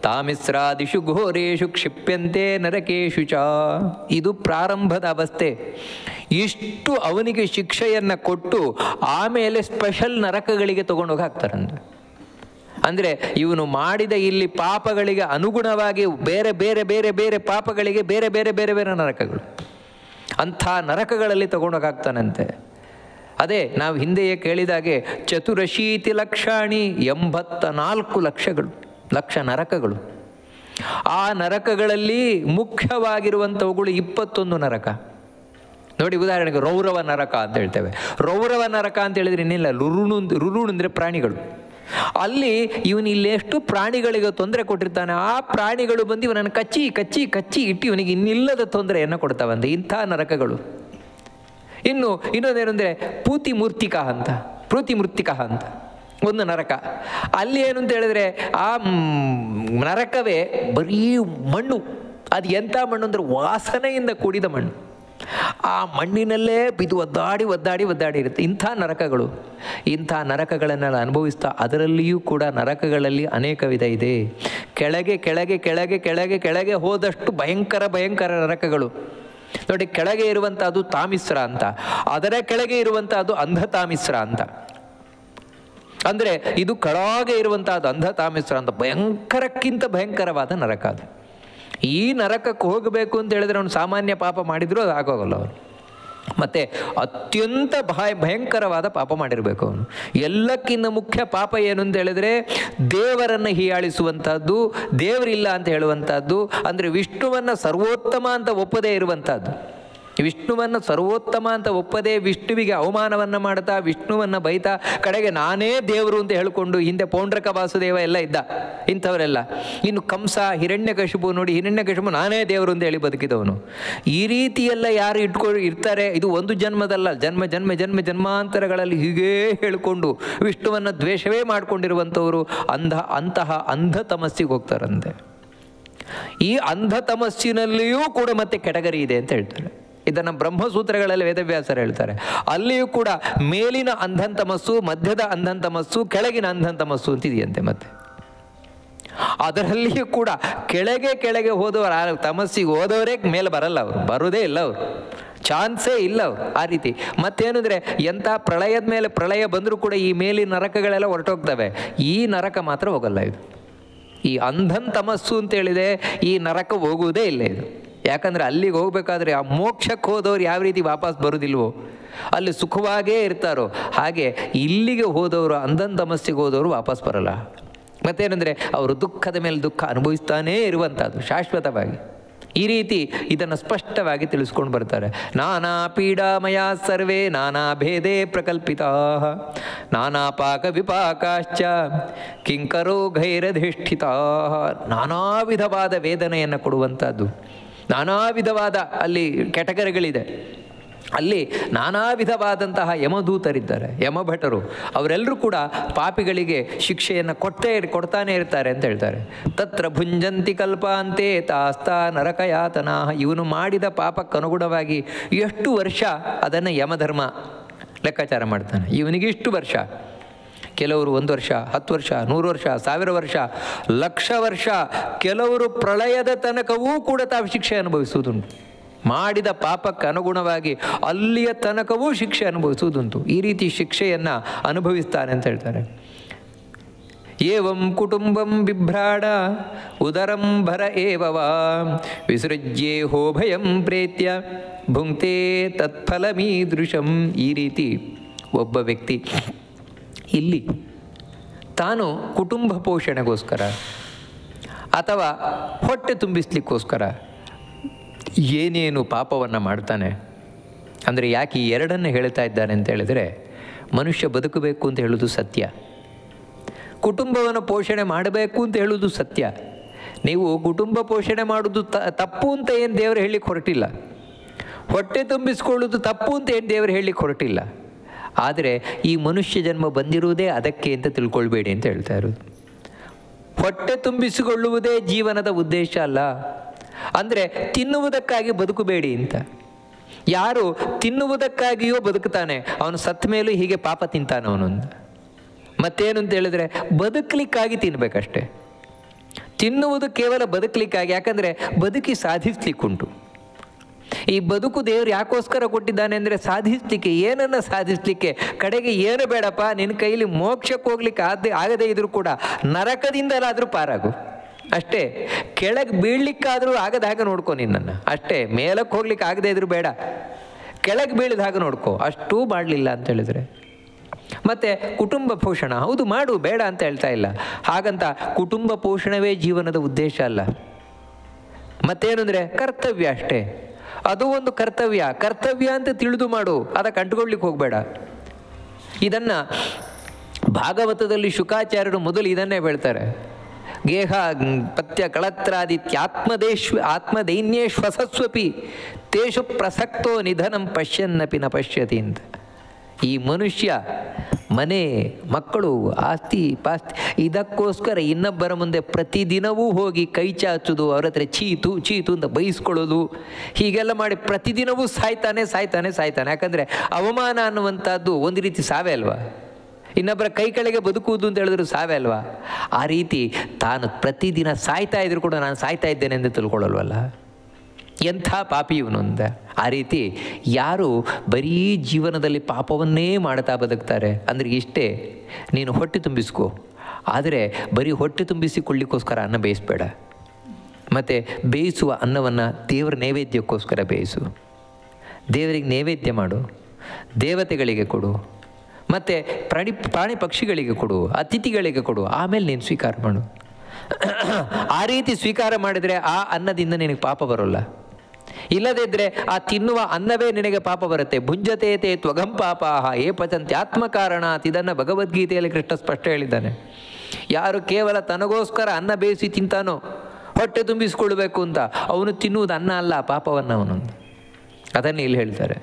ತಾಮಿಸ್ರಾದಿಷು ಘೋರೇಷು ಕ್ಷಿಪ್ಯಂತೆ ನರಕೇಶು ಚ. ಇದು ಪ್ರಾರಂಭದ ಅವಸ್ಥೆ. ಇಷ್ಟು ಅವನಿಗೆ ಶಿಕ್ಷೆಯನ್ನು ಕೊಟ್ಟು ಆಮೇಲೆ ಸ್ಪೆಷಲ್ ನರಕಗಳಿಗೆ ತಗೊಂಡೋಗಿ ಹಾಕ್ತಾರಂತೆ. ಅಂದರೆ ಇವನು ಮಾಡಿದ ಇಲ್ಲಿ ಪಾಪಗಳಿಗೆ ಅನುಗುಣವಾಗಿ ಬೇರೆ ಬೇರೆ ಬೇರೆ ಬೇರೆ ಪಾಪಗಳಿಗೆ ಬೇರೆ ಬೇರೆ ಬೇರೆ ಬೇರೆ ನರಕಗಳು, ಅಂಥ ನರಕಗಳಲ್ಲಿ ತಗೊಂಡೋಗಾಗ್ತಾನಂತೆ. ಅದೇ ನಾವು ಹಿಂದೆಯೇ ಕೇಳಿದಾಗೆ 84 ಲಕ್ಷಾಣಿ 84 ಲಕ್ಷ ನರಕಗಳು. ಆ ನರಕಗಳಲ್ಲಿ ಮುಖ್ಯವಾಗಿರುವಂಥವುಗಳು 21 ನರಕ. ನೋಡಿ, ಉದಾಹರಣೆಗೆ ರೌರವ ನರಕ ಅಂತ ಹೇಳ್ತೇವೆ. ರೌರವ ನರಕ ಅಂತ ಹೇಳಿದ್ರೆ ಇನ್ನಿಲ್ಲ, ರುರುಣು ಅಂದರೆ ಪ್ರಾಣಿಗಳು. ಅಲ್ಲಿ ಇವನು ಇಲ್ಲೆಷ್ಟು ಪ್ರಾಣಿಗಳಿಗೆ ತೊಂದರೆ ಕೊಟ್ಟಿರ್ತಾನೆ, ಆ ಪ್ರಾಣಿಗಳು ಬಂದು ಇವನನ್ನು ಕಚ್ಚಿ ಇಟ್ಟು ಇವನಿಗೆ ಇನ್ನಿಲ್ಲದ ತೊಂದರೆಯನ್ನು ಕೊಡ್ತಾವಂತೆ. ಇಂಥ ನರಕಗಳು. ಇನ್ನೊಂದೇನು ಅಂದರೆ ಪೂತಿಮೂರ್ತಿಕಾ ಅಂತ ಒಂದು ನರಕ. ಅಲ್ಲಿ ಏನು ಅಂತ ಹೇಳಿದ್ರೆ ಆ ನರಕವೇ ಬರೀ ಮಣ್ಣು. ಅದು ಎಂಥ ಮಣ್ಣು ಅಂದರೆ ವಾಸನೆಯಿಂದ ಕೂಡಿದ ಮಣ್ಣು. ಆ ಮಣ್ಣಿನಲ್ಲೇ ಬಿದ್ದು ಒದ್ದಾಡಿ ಇರುತ್ತೆ. ಇಂಥ ನರಕಗಳನ್ನೆಲ್ಲ ಅನುಭವಿಸ್ತಾ, ಅದರಲ್ಲಿಯೂ ಕೂಡ ನರಕಗಳಲ್ಲಿ ಅನೇಕ ವಿಧ ಇದೆ. ಕೆಳಗೆ ಹೋದಷ್ಟು ಭಯಂಕರ ನರಕಗಳು. ನೋಡಿ, ಕೆಳಗೆ ಇರುವಂಥದ್ದು ತಾಮಿಸ್ರ ಅಂತ, ಅದರ ಕೆಳಗೆ ಇರುವಂಥದ್ದು ಅಂಧತಾಮಿಸ್ರ ಅಂತ. ಅಂದರೆ ಇದು ಕೆಳಗೆ ಇರುವಂಥದ್ದು ಅಂಧತಾಮಿಸ್ರ ಅಂತ, ಭಯಂಕರಕ್ಕಿಂತ ಭಯಂಕರವಾದ ನರಕ ಅದು. ಈ ನರಕಕ್ಕೆ ಹೋಗಬೇಕು ಅಂತ ಹೇಳಿದ್ರೆ ಅವನು ಸಾಮಾನ್ಯ ಪಾಪ ಮಾಡಿದರೂ ಅದು ಆಗೋಗಲ್ಲ ಅವನು. ಮತ್ತು ಅತ್ಯಂತ ಭಯಂಕರವಾದ ಪಾಪ ಮಾಡಿರಬೇಕು ಅವನು. ಎಲ್ಲಕ್ಕಿಂತ ಮುಖ್ಯ ಪಾಪ ಏನು ಅಂತ ಹೇಳಿದ್ರೆ ದೇವರನ್ನು ಹೀಯಾಳಿಸುವಂಥದ್ದು, ದೇವರಿಲ್ಲ ಅಂತ ಹೇಳುವಂಥದ್ದು. ಅಂದರೆ ವಿಷ್ಣುವನ್ನು ಸರ್ವೋತ್ತಮ ಅಂತ ಒಪ್ಪದೇ ಇರುವಂಥದ್ದು. ವಿಷ್ಣುವನ್ನು ಸರ್ವೋತ್ತಮ ಅಂತ ಒಪ್ಪದೆ ವಿಷ್ಣುವಿಗೆ ಅವಮಾನವನ್ನು ಮಾಡ್ತಾ, ವಿಷ್ಣುವನ್ನು ಬೈತಾ, ಕಡೆಗೆ ನಾನೇ ದೇವರು ಅಂತ ಹೇಳಿಕೊಂಡು ಹಿಂದೆ ಪೌಂಡ್ರಕ ವಾಸುದೇವ ಎಲ್ಲ ಇದ್ದ ಇಂಥವರೆಲ್ಲ. ಇನ್ನು ಕಂಸ, ಹಿರಣ್ಯಕಶಿಪು, ನೋಡಿ ಹಿರಣ್ಯಕಶಿಪು ನಾನೇ ದೇವರು ಅಂತ ಹೇಳಿ ಬದುಕಿದವನು. ಈ ರೀತಿಯೆಲ್ಲ ಯಾರು ಇರ್ತಾರೆ, ಇದು ಒಂದು ಜನ್ಮದಲ್ಲ, ಜನ್ಮಾಂತರಗಳಲ್ಲಿ ಹೀಗೇ ಹೇಳಿಕೊಂಡು ವಿಷ್ಣುವನ್ನು ದ್ವೇಷವೇ ಮಾಡಿಕೊಂಡಿರುವಂಥವರು ಅಂತಹ ಅಂಧತಮಸ್ಸಿಗೆ ಹೋಗ್ತಾರಂತೆ. ಈ ಅಂಧತಮಸ್ಸಿನಲ್ಲಿಯೂ ಕೂಡ ಮತ್ತೆ ಕೆಟಗರಿ ಇದೆ ಅಂತ ಹೇಳ್ತಾರೆ. ಇದನ್ನು ಬ್ರಹ್ಮಸೂತ್ರಗಳಲ್ಲಿ ವೇದವ್ಯಾಸರು ಹೇಳ್ತಾರೆ. ಅಲ್ಲಿಯೂ ಕೂಡ ಮೇಲಿನ ಅಂಧಂತಮಸ್ಸು, ಮಧ್ಯದ ಅಂಧಂತಮಸ್ಸು, ಕೆಳಗಿನ ಅಂಧಂತಮಸ್ಸು ಅಂತಿದೆಯಂತೆ. ಮತ್ತೆ ಅದರಲ್ಲಿಯೂ ಕೂಡ ಕೆಳಗೆ ಹೋದವರು, ತಮಸ್ಸಿಗೆ ಹೋದವರೇ ಮೇಲೆ ಬರಲ್ಲ, ಅವರು ಬರೋದೇ ಇಲ್ಲ, ಅವರು ಚಾನ್ಸೇ ಇಲ್ಲ ಅವರು. ಆ ರೀತಿ ಮತ್ತೇನೆಂದರೆ ಎಂಥ ಪ್ರಳಯದ ಮೇಲೆ ಪ್ರಳಯ ಬಂದರೂ ಕೂಡ ಈ ಮೇಲಿನ ನರಕಗಳೆಲ್ಲ ಹೊರಟೋಗ್ತವೆ, ಈ ನರಕ ಮಾತ್ರ ಹೋಗಲ್ಲ. ಇದು ಈ ಅಂಧಂತಮಸ್ಸು ಅಂತೇಳಿದೆ, ಈ ನರಕ ಹೋಗುವುದೇ ಇಲ್ಲ ಇದು. ಯಾಕಂದರೆ ಅಲ್ಲಿಗೆ ಹೋಗಬೇಕಾದ್ರೆ ಆ ಮೋಕ್ಷಕ್ಕೆ ಹೋದವ್ರು ಯಾವ ರೀತಿ ವಾಪಸ್ ಬರೋದಿಲ್ವೋ, ಅಲ್ಲಿ ಸುಖವಾಗೇ ಇರ್ತಾರೋ ಹಾಗೆ ಇಲ್ಲಿಗೆ ಹೋದವರು, ಅಂಧಂತಮಸ್ಸಿಗೆ ಹೋದವರು ವಾಪಸ್ ಬರಲ್ಲ. ಮತ್ತೇನೆಂದರೆ ಅವರು ದುಃಖದ ಮೇಲೆ ದುಃಖ ಅನುಭವಿಸ್ತಾನೇ ಇರುವಂಥದ್ದು ಶಾಶ್ವತವಾಗಿ. ಈ ರೀತಿ ಇದನ್ನು ಸ್ಪಷ್ಟವಾಗಿ ತಿಳಿಸ್ಕೊಂಡು ಬರ್ತಾರೆ. ನಾನಾ ಪೀಡಾಮಯ ಸರ್ವೇ ನಾನಾ ಭೇದೇ ಪ್ರಕಲ್ಪಿತಾ ನಾನಾ ಪಾಕ ವಿಪಾಕಾಶ್ಚ ಕಿಂಕರೋ ಗೈರಧಿಷ್ಠಿತಾ. ನಾನಾ ವಿಧವಾದ ವೇದನೆಯನ್ನು ಕೊಡುವಂಥದ್ದು, ನಾನಾ ವಿಧವಾದ ಅಲ್ಲಿ ಕೆಟಗರಿಗಳಿದೆ. ಅಲ್ಲಿ ನಾನಾ ವಿಧವಾದಂತಹ ಯಮದೂತರಿದ್ದಾರೆ, ಯಮಭಟರು. ಅವರೆಲ್ಲರೂ ಕೂಡ ಪಾಪಿಗಳಿಗೆ ಶಿಕ್ಷೆಯನ್ನು ಕೊಡ್ತಾನೆ ಇರ್ತಾರೆ ಅಂತ ಹೇಳ್ತಾರೆ. ತತ್ರ ಭುಂಜಂತಿ ಕಲ್ಪಾಂತೆ ತಾಸ್ತಾ ನರಕಯಾತನಾ. ಇವನು ಮಾಡಿದ ಪಾಪಕ್ಕನುಗುಣವಾಗಿ ಎಷ್ಟು ವರ್ಷ ಅದನ್ನು ಯಮಧರ್ಮ ಲೆಕ್ಕಾಚಾರ ಮಾಡ್ತಾನೆ. ಇವನಿಗೆ ಇಷ್ಟು ವರ್ಷ, ಕೆಲವರು 1 ವರ್ಷ, 10 ವರ್ಷ, 100 ವರ್ಷ, 1000 ವರ್ಷ, 1,00,000 ವರ್ಷ, ಕೆಲವರು ಪ್ರಳಯದ ತನಕವೂ ಕೂಡ ತಾವು ಶಿಕ್ಷೆ ಅನುಭವಿಸುವುದುಂಟು. ಮಾಡಿದ ಪಾಪಕ್ಕೆ ಅನುಗುಣವಾಗಿ ಅಲ್ಲಿಯ ತನಕವೂ ಶಿಕ್ಷೆ ಅನುಭವಿಸುವುದುಂಟು. ಈ ರೀತಿ ಶಿಕ್ಷೆಯನ್ನು ಅನುಭವಿಸ್ತಾನೆ ಅಂತ ಹೇಳ್ತಾರೆ. ಏವಂ ಕುಟುಂಬಂ ಬಿಭ್ರಾಡ ಉದರಂ ಭರ ಏವವಾ ವಿಸೃಜ್ಯೇಹೋ ಭಯಂ ಪ್ರೇತ್ಯ ಭುಂಕ್ತೆ ತತ್ಫಲಮೀದೃಶಂ. ಈ ರೀತಿ ಒಬ್ಬ ವ್ಯಕ್ತಿ ಇಲ್ಲಿ ತಾನು ಕುಟುಂಬ ಪೋಷಣೆಗೋಸ್ಕರ ಅಥವಾ ಹೊಟ್ಟೆ ತುಂಬಿಸ್ಲಿಕ್ಕೋಸ್ಕರ ಏನೇನು ಪಾಪವನ್ನು ಮಾಡ್ತಾನೆ. ಅಂದರೆ ಯಾಕೆ ಈ ಎರಡನ್ನು ಹೇಳ್ತಾ ಇದ್ದಾನೆ ಅಂತ ಹೇಳಿದರೆ, ಮನುಷ್ಯ ಬದುಕಬೇಕು ಅಂತ ಹೇಳೋದು ಸತ್ಯ, ಕುಟುಂಬವನ್ನು ಪೋಷಣೆ ಮಾಡಬೇಕು ಅಂತ ಹೇಳೋದು ಸತ್ಯ. ನೀವು ಕುಟುಂಬ ಪೋಷಣೆ ಮಾಡೋದು ತಪ್ಪು ಅಂತ ಏನು ದೇವರು ಹೇಳಲಿಕ್ಕೆ ಹೊರಟಿಲ್ಲ, ಹೊಟ್ಟೆ ತುಂಬಿಸ್ಕೊಳ್ಳೋದು ತಪ್ಪು ಅಂತ ಏನು ದೇವರು ಹೇಳಲಿಕ್ಕೆ ಹೊರಟಿಲ್ಲ. ಆದರೆ ಈ ಮನುಷ್ಯ ಜನ್ಮ ಬಂದಿರುವುದೇ ಅದಕ್ಕೆ ಅಂತ ತಿಳ್ಕೊಳ್ಬೇಡಿ ಅಂತ ಹೇಳ್ತಾ ಇರೋದು. ಹೊಟ್ಟೆ ತುಂಬಿಸಿಕೊಳ್ಳುವುದೇ ಜೀವನದ ಉದ್ದೇಶ ಅಲ್ಲ. ಅಂದರೆ ತಿನ್ನುವುದಕ್ಕಾಗಿ ಬದುಕಬೇಡಿ ಅಂತ. ಯಾರು ತಿನ್ನುವುದಕ್ಕಾಗಿಯೋ ಬದುಕ್ತಾನೆ ಅವನು ಸತ್ತ ಮೇಲೂ ಹೀಗೆ ಪಾಪ ತಿಂತಾನೆ ಅವನೊಂದು. ಮತ್ತೇನು ಅಂತ ಹೇಳಿದ್ರೆ ಬದುಕಲಿಕ್ಕಾಗಿ ತಿನ್ನಬೇಕಷ್ಟೆ. ತಿನ್ನುವುದು ಕೇವಲ ಬದುಕಲಿಕ್ಕಾಗಿ, ಯಾಕಂದರೆ ಬದುಕಿ ಸಾಧಿಸ್ಲಿಕ್ಕುಂಟು. ಈ ಬದುಕು ದೇವರು ಯಾಕೋಸ್ಕರ ಕೊಟ್ಟಿದ್ದಾನೆ ಅಂದರೆ ಸಾಧಿಸಲಿಕ್ಕೆ. ಏನನ್ನು ಸಾಧಿಸಲಿಕ್ಕೆ? ಕಡೆಗೆ ಏನು ಬೇಡಪ್ಪ, ನಿನ್ನ ಕೈಲಿ ಮೋಕ್ಷಕ್ಕೆ ಹೋಗ್ಲಿಕ್ಕೆ ಆಗದೇ ಇದ್ರೂ ಕೂಡ ನರಕದಿಂದಲಾದರೂ ಪಾರಾಗು ಅಷ್ಟೇ. ಕೆಳಗೆ ಬೀಳಲಿಕ್ಕಾದರೂ ಆಗದ ಹಾಗೆ ನೋಡ್ಕೊ ನಿನ್ನನ್ನು ಅಷ್ಟೇ. ಮೇಲಕ್ಕೆ ಹೋಗ್ಲಿಕ್ಕೆ ಆಗದೇ ಇದ್ರೂ ಬೇಡ, ಕೆಳಗೆ ಬೀಳಿದ ಹಾಗೆ ನೋಡ್ಕೊ. ಅಷ್ಟೂ ಮಾಡಲಿಲ್ಲ ಅಂತ ಹೇಳಿದರೆ ಮತ್ತು ಕುಟುಂಬ ಪೋಷಣ ಹೌದು ಮಾಡು, ಬೇಡ ಅಂತ ಹೇಳ್ತಾ ಇಲ್ಲ. ಹಾಗಂತ ಕುಟುಂಬ ಪೋಷಣವೇ ಜೀವನದ ಉದ್ದೇಶ ಅಲ್ಲ. ಮತ್ತೇನು ಅಂದರೆ ಕರ್ತವ್ಯ ಅಷ್ಟೇ. ಅದು ಒಂದು ಕರ್ತವ್ಯ. ಕರ್ತವ್ಯ ಅಂತ ತಿಳಿದು ಮಾಡು, ಅದಕ್ಕೆ ಅಂಟ್ಕೊಳ್ಲಿಕ್ಕೆ ಹೋಗಬೇಡ. ಇದನ್ನು ಭಾಗವತದಲ್ಲಿ ಶುಕಾಚಾರ್ಯರು ಮೊದಲು ಇದನ್ನೇ ಹೇಳ್ತಾರೆ. ಗೇಹ ಪತ್ಯ ಕಳತ್ರಾದಿತ್ಯಾತ್ಮದೈನ್ಯೇಶ್ವಸಸ್ವಪಿ ತೇಷು ಪ್ರಸಕ್ತೋ ನಿಧನಂ ಪಶ್ಯನ್ನಪಿ ನ ಪಶ್ಯತಿ ಅಂತ. ಈ ಮನುಷ್ಯ ಮನೆ, ಮಕ್ಕಳು, ಆಸ್ತಿ ಪಾಸ್ತಿ ಇದಕ್ಕೋಸ್ಕರ ಇನ್ನೊಬ್ಬರ ಮುಂದೆ ಪ್ರತಿದಿನವೂ ಹೋಗಿ ಕೈ ಚಾಚುವುದು, ಅವ್ರ ಹತ್ರ ಚೀತು ಚೀತು ಅಂತ ಬೈಸ್ಕೊಳ್ಳೋದು, ಹೀಗೆಲ್ಲ ಮಾಡಿ ಪ್ರತಿದಿನವೂ ಸಾಯ್ತಾನೆ. ಯಾಕಂದರೆ ಅವಮಾನ ಅನ್ನುವಂಥದ್ದು ಒಂದು ರೀತಿ ಸಾವೇ ಅಲ್ವಾ? ಇನ್ನೊಬ್ಬರ ಕೈ ಕೆಳಗೆ ಬದುಕುವುದು ಅಂತ ಹೇಳಿದ್ರು ಸಾವೇ ಅಲ್ವಾ? ಆ ರೀತಿ ತಾನು ಪ್ರತಿದಿನ ಸಾಯ್ತಾ ಇದ್ರು ಕೂಡ ನಾನು ಸಾಯ್ತಾ ಇದ್ದೇನೆ ಎಂದು ತಿಳ್ಕೊಳ್ಳಲ್ವಲ್ಲ. ಎಂಥ ಪಾಪಿ ಇವನೊಂದ. ಆ ರೀತಿ ಯಾರು ಬರೀ ಜೀವನದಲ್ಲಿ ಪಾಪವನ್ನೇ ಮಾಡ್ತಾ ಬದುಕ್ತಾರೆ ಅಂದರೆ ಇಷ್ಟೇ. ನೀನು ಹೊಟ್ಟೆ ತುಂಬಿಸ್ಕೋ, ಆದರೆ ಬರೀ ಹೊಟ್ಟೆ ತುಂಬಿಸಿಕೊಳ್ಳಿಕ್ಕೋಸ್ಕರ ಅನ್ನ ಬೇಯಿಸಬೇಡ. ಮತ್ತು ಬೇಯಿಸುವ ಅನ್ನವನ್ನು ದೇವರ ನೈವೇದ್ಯಕ್ಕೋಸ್ಕರ ಬೇಯಿಸು. ದೇವರಿಗೆ ನೈವೇದ್ಯ ಮಾಡು, ದೇವತೆಗಳಿಗೆ ಕೊಡು, ಮತ್ತು ಪ್ರಾಣಿ ಪಕ್ಷಿಗಳಿಗೆ ಕೊಡು, ಅತಿಥಿಗಳಿಗೆ ಕೊಡು. ಆಮೇಲೆ ನೀನು ಸ್ವೀಕಾರ ಮಾಡು. ಆ ರೀತಿ ಸ್ವೀಕಾರ ಮಾಡಿದರೆ ಆ ಅನ್ನದಿಂದ ನಿನಗೆ ಪಾಪ ಬರೋಲ್ಲ. ಇಲ್ಲದೇ ಇದ್ದರೆ ಆ ತಿನ್ನುವ ಅನ್ನವೇ ನಿನಗೆ ಪಾಪ ಬರುತ್ತೆ. ಭುಂಜತೆ ತೇ ತ್ವಗಂ ಪಾಪಾಹ ಏ ಪಚಂತಿ ಆತ್ಮಕಾರಣಾತ್. ಇದನ್ನು ಭಗವದ್ಗೀತೆಯಲ್ಲಿ ಕೃಷ್ಣ ಸ್ಪಷ್ಟ ಹೇಳಿದ್ದಾನೆ. ಯಾರು ಕೇವಲ ತನಗೋಸ್ಕರ ಅನ್ನ ಬೇಯಿಸಿ ತಿಂತಾನೋ, ಹೊಟ್ಟೆ ತುಂಬಿಸಿಕೊಳ್ಬೇಕು ಅಂತ, ಅವನು ತಿನ್ನುವುದು ಅನ್ನ ಅಲ್ಲ, ಪಾಪವನ್ನು ಅವನೊಂದು. ಅದನ್ನು ಇಲ್ಲಿ ಹೇಳ್ತಾರೆ.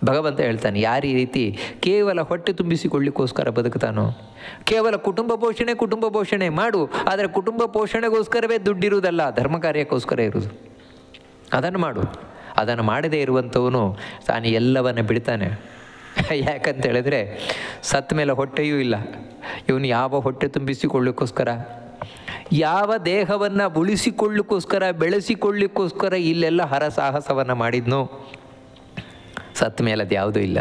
ಭಗವಂತ ಹೇಳ್ತಾನೆ, ಯಾರು ಈ ರೀತಿ ಕೇವಲ ಹೊಟ್ಟೆ ತುಂಬಿಸಿಕೊಳ್ಳಿಕ್ಕೋಸ್ಕರ ಬದುಕ್ತಾನೋ, ಕೇವಲ ಕುಟುಂಬ ಪೋಷಣೆ ಮಾಡು, ಆದರೆ ಕುಟುಂಬ ಪೋಷಣೆಗೋಸ್ಕರವೇ ದುಡ್ಡಿರುವುದಲ್ಲ, ಧರ್ಮ ಕಾರ್ಯಕ್ಕೋಸ್ಕರ ಇರುವುದು. ಅದನ್ನು ಮಾಡು. ಅದನ್ನು ಮಾಡದೇ ಇರುವಂಥವನು ತಾನು ಎಲ್ಲವನ್ನು ಬಿಡ್ತಾನೆ. ಯಾಕಂತ ಹೇಳಿದ್ರೆ ಸತ್ತ ಮೇಲೆ ಹೊಟ್ಟೆಯೂ ಇಲ್ಲ. ಇವನು ಯಾವ ಹೊಟ್ಟೆ ತುಂಬಿಸಿಕೊಳ್ಳಿಕ್ಕೋಸ್ಕರ, ಯಾವ ದೇಹವನ್ನು ಉಳಿಸಿಕೊಳ್ಳಿಕ್ಕೋಸ್ಕರ, ಬೆಳೆಸಿಕೊಳ್ಳಿಕ್ಕೋಸ್ಕರ ಇಲ್ಲೆಲ್ಲ ಹರಸಾಹಸವನ್ನು ಮಾಡಿದ್ನೋ, ಸತ್ತ ಮೇಲೆ ಅದು ಯಾವುದೂ ಇಲ್ಲ.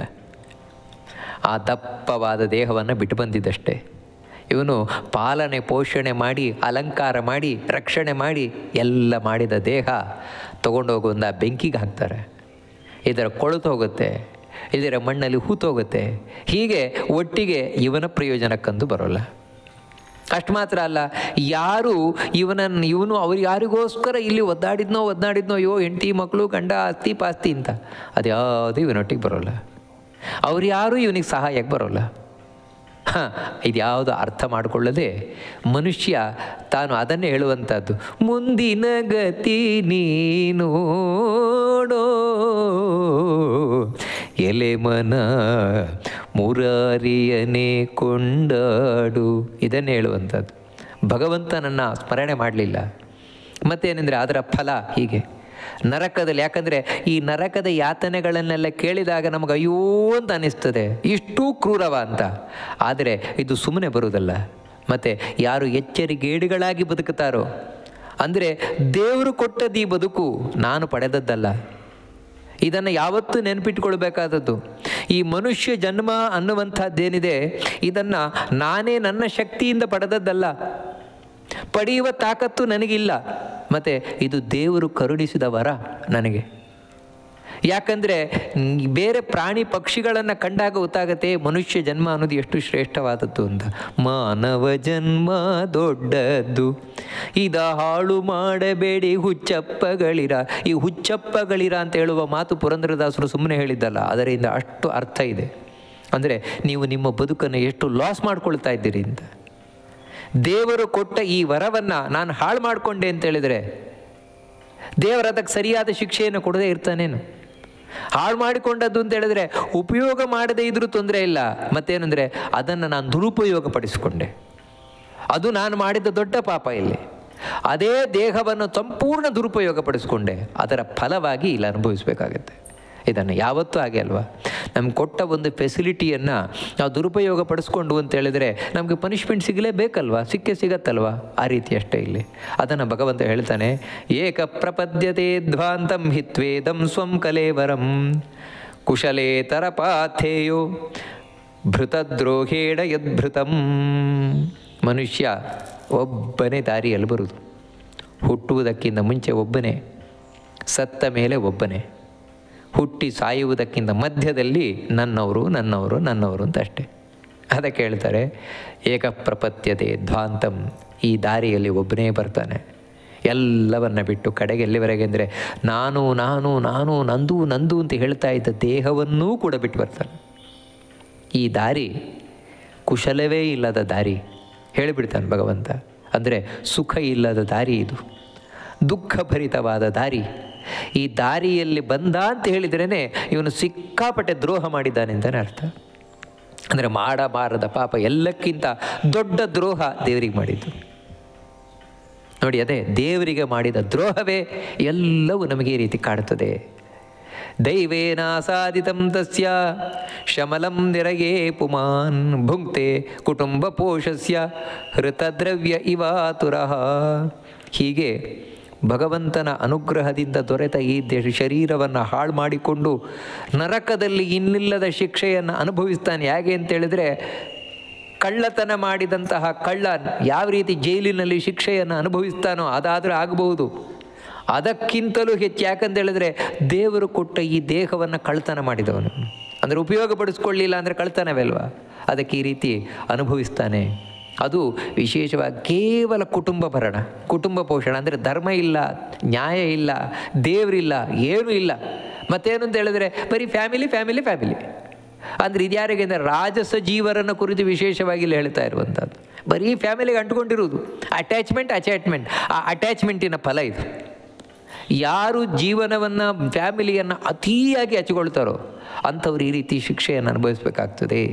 ಆ ದಪ್ಪವಾದ ದೇಹವನ್ನು ಬಿಟ್ಟು ಬಂದಿದ್ದಷ್ಟೇ. ಇವನು ಪಾಲನೆ ಪೋಷಣೆ ಮಾಡಿ, ಅಲಂಕಾರ ಮಾಡಿ, ರಕ್ಷಣೆ ಮಾಡಿ ಎಲ್ಲ ಮಾಡಿದ ದೇಹ ತೊಗೊಂಡೋಗೊಂದು ಆ ಬೆಂಕಿಗೆ ಹಾಕ್ತಾರೆ. ಇದರ ಕೊಳೆತು ಹೋಗುತ್ತೆ, ಇದರ ಮಣ್ಣಲ್ಲಿ ಹೂತೋಗುತ್ತೆ. ಹೀಗೆ ಒಟ್ಟಿಗೆ ಇವನ ಪ್ರಯೋಜನಕ್ಕಂದು ಬರೋಲ್ಲ. ಅಷ್ಟು ಮಾತ್ರ ಅಲ್ಲ, ಯಾರು ಇವನು ಅವ್ರು ಯಾರಿಗೋಸ್ಕರ ಇಲ್ಲಿ ಒದ್ದಾಡಿದ್ನೋ ಅಯ್ಯೋ ಹೆಂಡತಿ ಮಕ್ಕಳು ಗಂಡ ಆಸ್ತಿ ಪಾಸ್ತಿ ಅಂತ, ಅದು ಯಾವುದೂ ಇವನೊಟ್ಟಿಗೆ ಬರೋಲ್ಲ. ಅವ್ರು ಯಾರೂ ಇವನಿಗೆ ಸಹಾಯಕ್ಕೆ ಬರೋಲ್ಲ. ಇದ್ಯಾವುದು ಅರ್ಥ ಮಾಡಿಕೊಳ್ಳದೆ ಮನುಷ್ಯ ತಾನು ಅದನ್ನೇ ಹೇಳುವಂಥದ್ದು, ಮುಂದಿನ ಗತಿ ನೀನೋಡೋ ಎಲೆ ಮನ ಮುರಾರಿಯನೇ ಕೊಂಡಾಡು. ಇದನ್ನೇ ಹೇಳುವಂಥದ್ದು. ಭಗವಂತನನ್ನು ಸ್ಮರಣೆ ಮಾಡಲಿಲ್ಲ. ಮತ್ತೇನೆಂದರೆ ಅದರ ಫಲ ಹೀಗೆ. ನರಕದಲ್ಲಿ. ಯಾಕಂದರೆ ಈ ನರಕದ ಯಾತನೆಗಳನ್ನೆಲ್ಲ ಕೇಳಿದಾಗ ನಮಗೆ ಅಯ್ಯೋ ಅಂತ ಅನ್ನಿಸ್ತದೆ, ಇಷ್ಟೂ ಕ್ರೂರವ ಅಂತ. ಆದರೆ ಇದು ಸುಮ್ಮನೆ ಬರುವುದಲ್ಲ. ಮತ್ತು ಯಾರು ಎಚ್ಚರಿಗೇಡುಗಳಾಗಿ ಬದುಕುತ್ತಾರೋ, ಅಂದರೆ ದೇವರು ಕೊಟ್ಟದ್ದು ಈ ಬದುಕು, ನಾನು ಪಡೆದದ್ದಲ್ಲ. ಇದನ್ನು ಯಾವತ್ತೂ ನೆನಪಿಟ್ಕೊಳ್ಬೇಕಾದದ್ದು. ಈ ಮನುಷ್ಯ ಜನ್ಮ ಅನ್ನುವಂಥದ್ದೇನಿದೆ, ಇದನ್ನು ನಾನೇ ನನ್ನ ಶಕ್ತಿಯಿಂದ ಪಡೆದದ್ದಲ್ಲ, ಪಡೆಯುವ ತಾಕತ್ತು ನನಗಿಲ್ಲ. ಮತ್ತು ಇದು ದೇವರು ಕರುಣಿಸಿದ ವರ ನನಗೆ. ಯಾಕಂದರೆ ಬೇರೆ ಪ್ರಾಣಿ ಪಕ್ಷಿಗಳನ್ನು ಕಂಡಾಗ ಗೊತ್ತಾಗತ್ತೆ ಮನುಷ್ಯ ಜನ್ಮ ಅನ್ನೋದು ಎಷ್ಟು ಶ್ರೇಷ್ಠವಾದದ್ದು ಅಂತ. ಮಾನವ ಜನ್ಮ ದೊಡ್ಡದ್ದು, ಇದ ಹಾಳು ಮಾಡಬೇಡಿ ಹುಚ್ಚಪ್ಪಗಳಿರ. ಈ ಹುಚ್ಚಪ್ಪಗಳಿರ ಅಂತ ಹೇಳುವ ಮಾತು ಪುರಂದರದಾಸರು ಸುಮ್ಮನೆ ಹೇಳಿದ್ದಲ್ಲ, ಅದರಿಂದ ಅಷ್ಟು ಅರ್ಥ ಇದೆ. ಅಂದರೆ ನೀವು ನಿಮ್ಮ ಬದುಕನ್ನು ಎಷ್ಟು ಲಾಸ್ ಮಾಡ್ಕೊಳ್ತಾ ಇದ್ದೀರಿ ಅಂತ. ದೇವರು ಕೊಟ್ಟ ಈ ವರವನ್ನು ನಾನು ಹಾಳು ಮಾಡಿಕೊಂಡೆ ಅಂತೇಳಿದರೆ ದೇವರು ಅದಕ್ಕೆ ಸರಿಯಾದ ಶಿಕ್ಷೆಯನ್ನು ಕೊಡದೇ ಇರ್ತಾನೇನು? ಹಾಳು ಮಾಡಿಕೊಂಡದ್ದು ಅಂತ ಹೇಳಿದ್ರೆ ಉಪಯೋಗ ಮಾಡದೇ ಇದ್ರೂ ತೊಂದರೆ ಇಲ್ಲ. ಮತ್ತೇನೆಂದರೆ ಅದನ್ನು ನಾನು ದುರುಪಯೋಗಪಡಿಸಿಕೊಂಡೆ, ಅದು ನಾನು ಮಾಡಿದ ದೊಡ್ಡ ಪಾಪ. ಇಲ್ಲಿ ಅದೇ ದೇಹವನ್ನು ಸಂಪೂರ್ಣ ದುರುಪಯೋಗಪಡಿಸಿಕೊಂಡೆ, ಅದರ ಫಲವಾಗಿ ಇಲ್ಲಿ ಅನುಭವಿಸಬೇಕಾಗತ್ತೆ. ಇದನ್ನು ಯಾವತ್ತೂ ಹಾಗೆ ಅಲ್ವಾ? ನಮ್ಗೆ ಕೊಟ್ಟ ಒಂದು ಫೆಸಿಲಿಟಿಯನ್ನು ನಾವು ದುರುಪಯೋಗ ಪಡಿಸ್ಕೊಂಡು ಅಂತ ಹೇಳಿದರೆ ನಮಗೆ ಪನಿಷ್ಮೆಂಟ್ ಸಿಗಲೇಬೇಕಲ್ವ? ಸಿಗತ್ತಲ್ವ? ಆ ರೀತಿ ಅಷ್ಟೇ ಇಲ್ಲಿ. ಅದನ್ನು ಭಗವಂತ ಹೇಳ್ತಾನೆ, ಏಕ ಪ್ರಪದ್ಯತೆ ಧ್ವಾಂತಂ ಹಿತ್ವೇದಂ ಸ್ವಂ ಕಲೇವರಂ ಕುಶಲೇತರ ಪಾಥೇಯೋ ಭೃತದ್ರೋಹೇಣ ಯದ್ಭೃತಂ. ಮನುಷ್ಯ ಒಬ್ಬನೇ ದಾರಿಯಲ್ಲಿ ಬರುವುದು. ಹುಟ್ಟುವುದಕ್ಕಿಂತ ಮುಂಚೆ ಒಬ್ಬನೇ, ಸತ್ತ ಮೇಲೆ ಒಬ್ಬನೇ, ಹುಟ್ಟಿ ಸಾಯುವುದಕ್ಕಿಂತ ಮಧ್ಯದಲ್ಲಿ ನನ್ನವರು ನನ್ನವರು ನನ್ನವರು ಅಂತ ಅಷ್ಟೇ. ಅದಕ್ಕೆ ಹೇಳ್ತಾರೆ ಏಕ ಪ್ರಪತ್ಯತೆ ಧ್ವಾಂತಂ. ಈ ದಾರಿಯಲ್ಲಿ ಒಬ್ಬನೇ ಬರ್ತಾನೆ, ಎಲ್ಲವನ್ನ ಬಿಟ್ಟು ಕಡೆಗೆ ಎಲ್ಲಿವರೆಗೆ ಅಂದರೆ ನಾನು ನಾನು ನಾನು ನಂದು ನಂದು ಅಂತ ಹೇಳ್ತಾ ಇದ್ದ ದೇಹವನ್ನೂ ಕೂಡ ಬಿಟ್ಟು ಬರ್ತಾನೆ. ಈ ದಾರಿ ಕುಶಲವೇ ಇಲ್ಲದ ದಾರಿ ಹೇಳಿಬಿಡ್ತಾನೆ ಭಗವಂತ. ಅಂದರೆ ಸುಖ ಇಲ್ಲದ ದಾರಿ, ಇದು ದುಃಖಭರಿತವಾದ ದಾರಿ. ಈ ದಾರಿಯಲ್ಲಿ ಬಂದ ಅಂತ ಹೇಳಿದ್ರೇ ಇವನು ಸಿಕ್ಕಾಪಟ್ಟೆ ದ್ರೋಹ ಮಾಡಿದ್ದಾನೆ ಅಂತಲೇ ಅರ್ಥ. ಅಂದರೆ ಮಾಡಬಾರದ ಪಾಪ ಎಲ್ಲಕ್ಕಿಂತ ದೊಡ್ಡ ದ್ರೋಹ ದೇವರಿಗೆ ಮಾಡಿದ್ದು. ನೋಡಿ, ಅದೇ ದೇವರಿಗೆ ಮಾಡಿದ ದ್ರೋಹವೇ ಎಲ್ಲವೂ ನಮಗೆ ಈ ರೀತಿ ಕಾಡುತ್ತದೆ. ದೈವೇನ ಸಾಧಿತಂ ತಸ್ಯ ಶಮಲಂ ನಿರಯೇ ಪುಮಾನ್ ಭುಂಕ್ತೆ ಕುಟುಂಬ ಪೋಷಸ್ಯ ಹೃತದ್ರವ್ಯ ಇವಾತುರಃ. ಹೀಗೆ ಭಗವಂತನ ಅನುಗ್ರಹದಿಂದ ದೊರೆತ ಈ ಶರೀರವನ್ನು ಹಾಳು ಮಾಡಿಕೊಂಡು ನರಕದಲ್ಲಿ ಇನ್ನಿಲ್ಲದ ಶಿಕ್ಷೆಯನ್ನು ಅನುಭವಿಸ್ತಾನೆ. ಹೇಗೆ ಅಂತೇಳಿದರೆ, ಕಳ್ಳತನ ಮಾಡಿದಂತಹ ಕಳ್ಳ ಯಾವ ರೀತಿ ಜೈಲಿನಲ್ಲಿ ಶಿಕ್ಷೆಯನ್ನು ಅನುಭವಿಸ್ತಾನೋ ಅದಾದರೂ ಆಗಬಹುದು, ಅದಕ್ಕಿಂತಲೂ ಹೆಚ್ಚು. ಯಾಕಂತೇಳಿದ್ರೆ ದೇವರು ಕೊಟ್ಟ ಈ ದೇಹವನ್ನು ಕಳ್ಳತನ ಮಾಡಿದವನು, ಅಂದರೆ ಉಪಯೋಗಪಡಿಸ್ಕೊಳ್ಳಿಲ್ಲ ಅಂದರೆ ಕಳ್ಳತನವೇ ಅಲ್ವಾ? ಅದಕ್ಕೆ ಈ ರೀತಿ ಅನುಭವಿಸ್ತಾನೆ. ಅದು ವಿಶೇಷವಾಗಿ ಕೇವಲ ಕುಟುಂಬ ಭರಣ, ಕುಟುಂಬ ಪೋಷಣ. ಅಂದರೆ ಧರ್ಮ ಇಲ್ಲ, ನ್ಯಾಯ ಇಲ್ಲ, ದೇವರಿಲ್ಲ, ಏನೂ ಇಲ್ಲ. ಮತ್ತೇನು ಅಂತ ಹೇಳಿದ್ರೆ ಬರೀ ಫ್ಯಾಮಿಲಿ ಫ್ಯಾಮಿಲಿ ಫ್ಯಾಮಿಲಿ. ಅಂದರೆ ಇದ್ಯಾರಿಗೆ ಅಂದರೆ ರಾಜಸ ಜೀವರನ್ನು ಕುರಿತು ವಿಶೇಷವಾಗಿ ಇಲ್ಲಿ ಹೇಳ್ತಾ ಇರುವಂಥದ್ದು. ಬರೀ ಫ್ಯಾಮಿಲಿಗೆ ಅಂಟ್ಕೊಂಡಿರುವುದು, ಅಟ್ಯಾಚ್ಮೆಂಟ್. ಆ ಅಟ್ಯಾಚ್ಮೆಂಟಿನ ಫಲ ಇದು. ಯಾರು ಜೀವನವನ್ನು ಫ್ಯಾಮಿಲಿಯನ್ನು ಅತಿಯಾಗಿ ಹಚ್ಚಿಕೊಳ್ತಾರೋ ಅಂಥವ್ರು ಈ ರೀತಿ ಶಿಕ್ಷೆಯನ್ನು ಅನುಭವಿಸಬೇಕಾಗ್ತದೆ.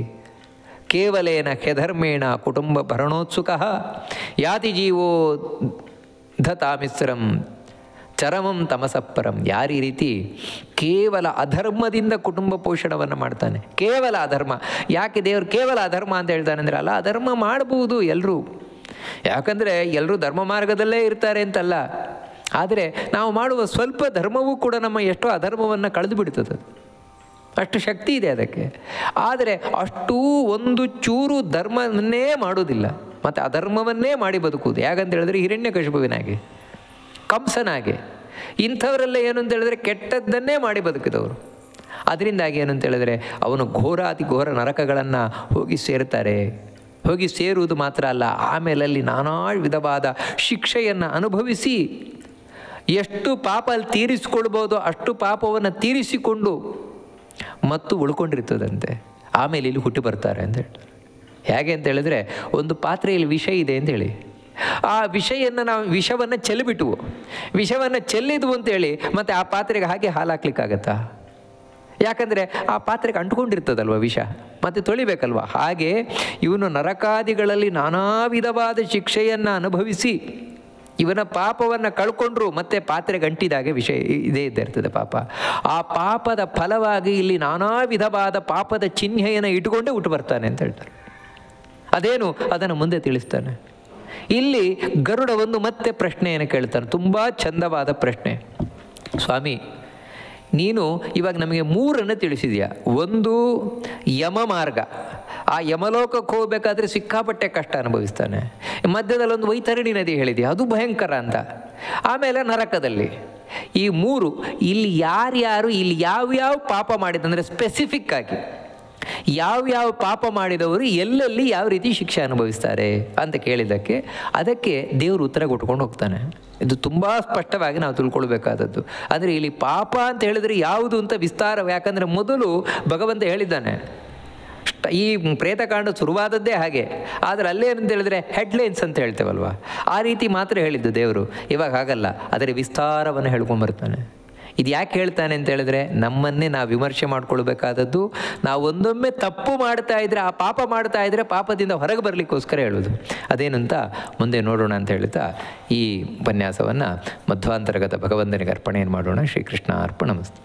ಕೇವಲೇನ ಹ್ಯಧರ್ಮೇಣ ಕುಟುಂಬ ಭರಣೋತ್ಸುಕ ಯಾತಿ ಜೀವೋ ಧತಾಮಿಸ್ರಂ ಚರಮಂ ತಮಸಪ್ಪರಂ. ಯಾರು ಈ ರೀತಿ ಕೇವಲ ಅಧರ್ಮದಿಂದ ಕುಟುಂಬ ಪೋಷಣವನ್ನು ಮಾಡ್ತಾನೆ, ಕೇವಲ ಅಧರ್ಮ. ಯಾಕೆ ದೇವರು ಕೇವಲ ಅಧರ್ಮ ಅಂತ ಹೇಳ್ತಾನೆ ಅಂದರೆ, ಅಲ್ಲ, ಅಧರ್ಮ ಮಾಡ್ಬೋದು ಎಲ್ಲರೂ, ಯಾಕಂದರೆ ಎಲ್ಲರೂ ಧರ್ಮ ಮಾರ್ಗದಲ್ಲೇ ಇರ್ತಾರೆ ಅಂತಲ್ಲ. ಆದರೆ ನಾವು ಮಾಡುವ ಸ್ವಲ್ಪ ಧರ್ಮವೂ ಕೂಡ ನಮ್ಮ ಎಷ್ಟೋ ಅಧರ್ಮವನ್ನು ಕಳೆದು ಬಿಡ್ತದೆ, ಅಷ್ಟು ಶಕ್ತಿ ಇದೆ ಅದಕ್ಕೆ. ಆದರೆ ಅಷ್ಟೂ ಒಂದು ಚೂರು ಧರ್ಮವನ್ನೇ ಮಾಡೋದಿಲ್ಲ, ಮತ್ತು ಅಧರ್ಮವನ್ನೇ ಮಾಡಿ ಬದುಕುವುದು. ಯಾಕಂತ ಹೇಳಿದ್ರೆ ಹಿರಣ್ಯಕಶಿಪುವಿನಾಗೆ, ಕಂಸನಾಗೆ, ಇಂಥವರೆಲ್ಲ ಏನು ಅಂತ ಹೇಳಿದ್ರೆ ಕೆಟ್ಟದ್ದನ್ನೇ ಮಾಡಿ ಬದುಕಿದವರು. ಅದರಿಂದಾಗಿ ಏನು ಅಂತ ಹೇಳಿದ್ರೆ ಅವನು ಘೋರಾತಿ ಘೋರ ನರಕಗಳನ್ನು ಹೋಗಿ ಸೇರ್ತಾರೆ. ಹೋಗಿ ಸೇರುವುದು ಮಾತ್ರ ಅಲ್ಲ, ಆಮೇಲೆ ಅಲ್ಲಿ ನಾನಾ ವಿಧವಾದ ಶಿಕ್ಷೆಯನ್ನು ಅನುಭವಿಸಿ ಎಷ್ಟು ಪಾಪ ಅಲ್ಲಿ ತೀರಿಸಿಕೊಳ್ಬೋದು ಅಷ್ಟು ಪಾಪವನ್ನು ತೀರಿಸಿಕೊಂಡು ಮತ್ತು ಉಳ್ಕೊಂಡಿರ್ತದಂತೆ. ಆಮೇಲೆ ಇಲ್ಲಿ ಹುಟ್ಟು ಬರ್ತಾರೆ ಅಂತ ಹೇಳ್ತಾರೆ. ಹೇಗೆ ಅಂತ ಹೇಳಿದ್ರೆ, ಒಂದು ಪಾತ್ರೆಯಲ್ಲಿ ವಿಷ ಇದೆ ಅಂತೇಳಿ ಆ ವಿಷವನ್ನು ಚೆಲ್ಲಿಬಿಟ್ವು, ವಿಷವನ್ನು ಚೆಲ್ಲಿದ್ವು ಅಂತೇಳಿ ಮತ್ತು ಆ ಪಾತ್ರೆಗೆ ಹಾಗೆ ಹಾಲು ಹಾಕ್ಲಿಕ್ಕಾಗತ್ತಾ? ಯಾಕಂದರೆ ಆ ಪಾತ್ರೆಗೆ ಅಂಟ್ಕೊಂಡಿರ್ತದಲ್ವ ವಿಷ, ಮತ್ತು ತೊಳಿಬೇಕಲ್ವ. ಹಾಗೆ ಇವನು ನರಕಾದಿಗಳಲ್ಲಿ ನಾನಾ ವಿಧವಾದ ಶಿಕ್ಷೆಯನ್ನು ಅನುಭವಿಸಿ ಇವನ ಪಾಪವನ್ನು ಕಳ್ಕೊಂಡ್ರು ಮತ್ತೆ ಪಾತ್ರೆ ಗಂಟಿದಾಗೆ ವಿಷಯ ಇದೇ ಇದ್ದಿರ್ತದೆ ಪಾಪ. ಆ ಪಾಪದ ಫಲವಾಗಿ ಇಲ್ಲಿ ನಾನಾ ವಿಧವಾದ ಪಾಪದ ಚಿಹ್ನೆಯನ್ನು ಇಟ್ಟುಕೊಂಡೇ ಹುಟ್ಟು ಬರ್ತಾನೆ ಅಂತ ಹೇಳ್ತಾರೆ. ಅದೇನು ಅದನ್ನು ಮುಂದೆ ತಿಳಿಸ್ತಾನೆ. ಇಲ್ಲಿ ಗರುಡ ಒಂದು ಮತ್ತೆ ಪ್ರಶ್ನೆಯನ್ನು ಕೇಳ್ತಾನೆ, ತುಂಬ ಚಂದವಾದ ಪ್ರಶ್ನೆ. ಸ್ವಾಮಿ, ನೀನು ಇವಾಗ ನಮಗೆ 3 ತಿಳಿಸಿದ್ಯಾ. ಒಂದು ಯಮ ಮಾರ್ಗ, ಆ ಯಮಲೋಕಕ್ಕೆ ಹೋಗಬೇಕಾದ್ರೆ ಸಿಕ್ಕಾಪಟ್ಟೆ ಕಷ್ಟ ಅನುಭವಿಸ್ತಾನೆ. ಮಧ್ಯದಲ್ಲಿ ಒಂದು ವೈತರಣಿ ನದಿ ಹೇಳಿದೆಯಾ, ಅದು ಭಯಂಕರ ಅಂತ. ಆಮೇಲೆ ನರಕದಲ್ಲಿ. ಈ 3 ಇಲ್ಲಿ ಯಾರ್ಯಾರು ಇಲ್ಲಿ ಯಾವ್ಯಾವ ಪಾಪ ಮಾಡಿದಂದರೆ ಸ್ಪೆಸಿಫಿಕ್ ಆಗಿ ಯಾವ್ಯಾವ ಪಾಪ ಮಾಡಿದವರು ಎಲ್ಲೆಲ್ಲಿ ಯಾವ ರೀತಿ ಶಿಕ್ಷೆ ಅನುಭವಿಸ್ತಾರೆ ಅಂತ ಕೇಳಿದ್ದಕ್ಕೆ ಅದಕ್ಕೆ ದೇವರು ಉತ್ತರ ಕೊಟ್ಕೊಂಡು ಹೋಗ್ತಾನೆ. ಇದು ತುಂಬ ಸ್ಪಷ್ಟವಾಗಿ ನಾವು ತಿಳ್ಕೊಳ್ಬೇಕಾದದ್ದು. ಆದರೆ ಇಲ್ಲಿ ಪಾಪ ಅಂತ ಹೇಳಿದರೆ ಯಾವುದು ಅಂತ ವಿಸ್ತಾರ, ಯಾಕಂದರೆ ಮೊದಲು ಭಗವಂತ ಹೇಳಿದ್ದಾನೆ. ಈ ಪ್ರೇತಕಾಂಡ ಶುರುವಾದದ್ದೇ ಹಾಗೆ, ಆದರೆ ಅಲ್ಲೇನಂತ ಹೇಳಿದರೆ ಹೆಡ್ಲೈನ್ಸ್ ಅಂತ ಹೇಳ್ತೇವಲ್ವ, ಆ ರೀತಿ ಮಾತ್ರ ಹೇಳಿದ್ದು ದೇವರು. ಇವಾಗ ಹಾಗಲ್ಲ, ಅದರ ವಿಸ್ತಾರವನ್ನು ಹೇಳ್ಕೊಂಬರ್ತಾನೆ. ಇದು ಯಾಕೆ ಹೇಳ್ತಾನೆ ಅಂತ ಹೇಳಿದ್ರೆ ನಮ್ಮನ್ನೇ ನಾವು ವಿಮರ್ಶೆ ಮಾಡ್ಕೊಳ್ಬೇಕಾದದ್ದು. ನಾವು ಒಂದೊಮ್ಮೆ ತಪ್ಪು ಮಾಡ್ತಾ ಇದ್ರೆ, ಆ ಪಾಪ ಮಾಡ್ತಾ ಇದ್ರೆ ಪಾಪದಿಂದ ಹೊರಗೆ ಬರಲಿಕ್ಕೋಸ್ಕರ ಹೇಳೋದು. ಅದೇನಂತ ಮುಂದೆ ನೋಡೋಣ ಅಂತ ಹೇಳ್ತಾ ಈ ಉಪನ್ಯಾಸವನ್ನು ಮಧ್ವಾಂತರ್ಗತ ಭಗವಂತನಿಗೆ ಅರ್ಪಣೆಯನ್ನು ಮಾಡೋಣ. ಶ್ರೀಕೃಷ್ಣ ಅರ್ಪಣಮಸ್ತು.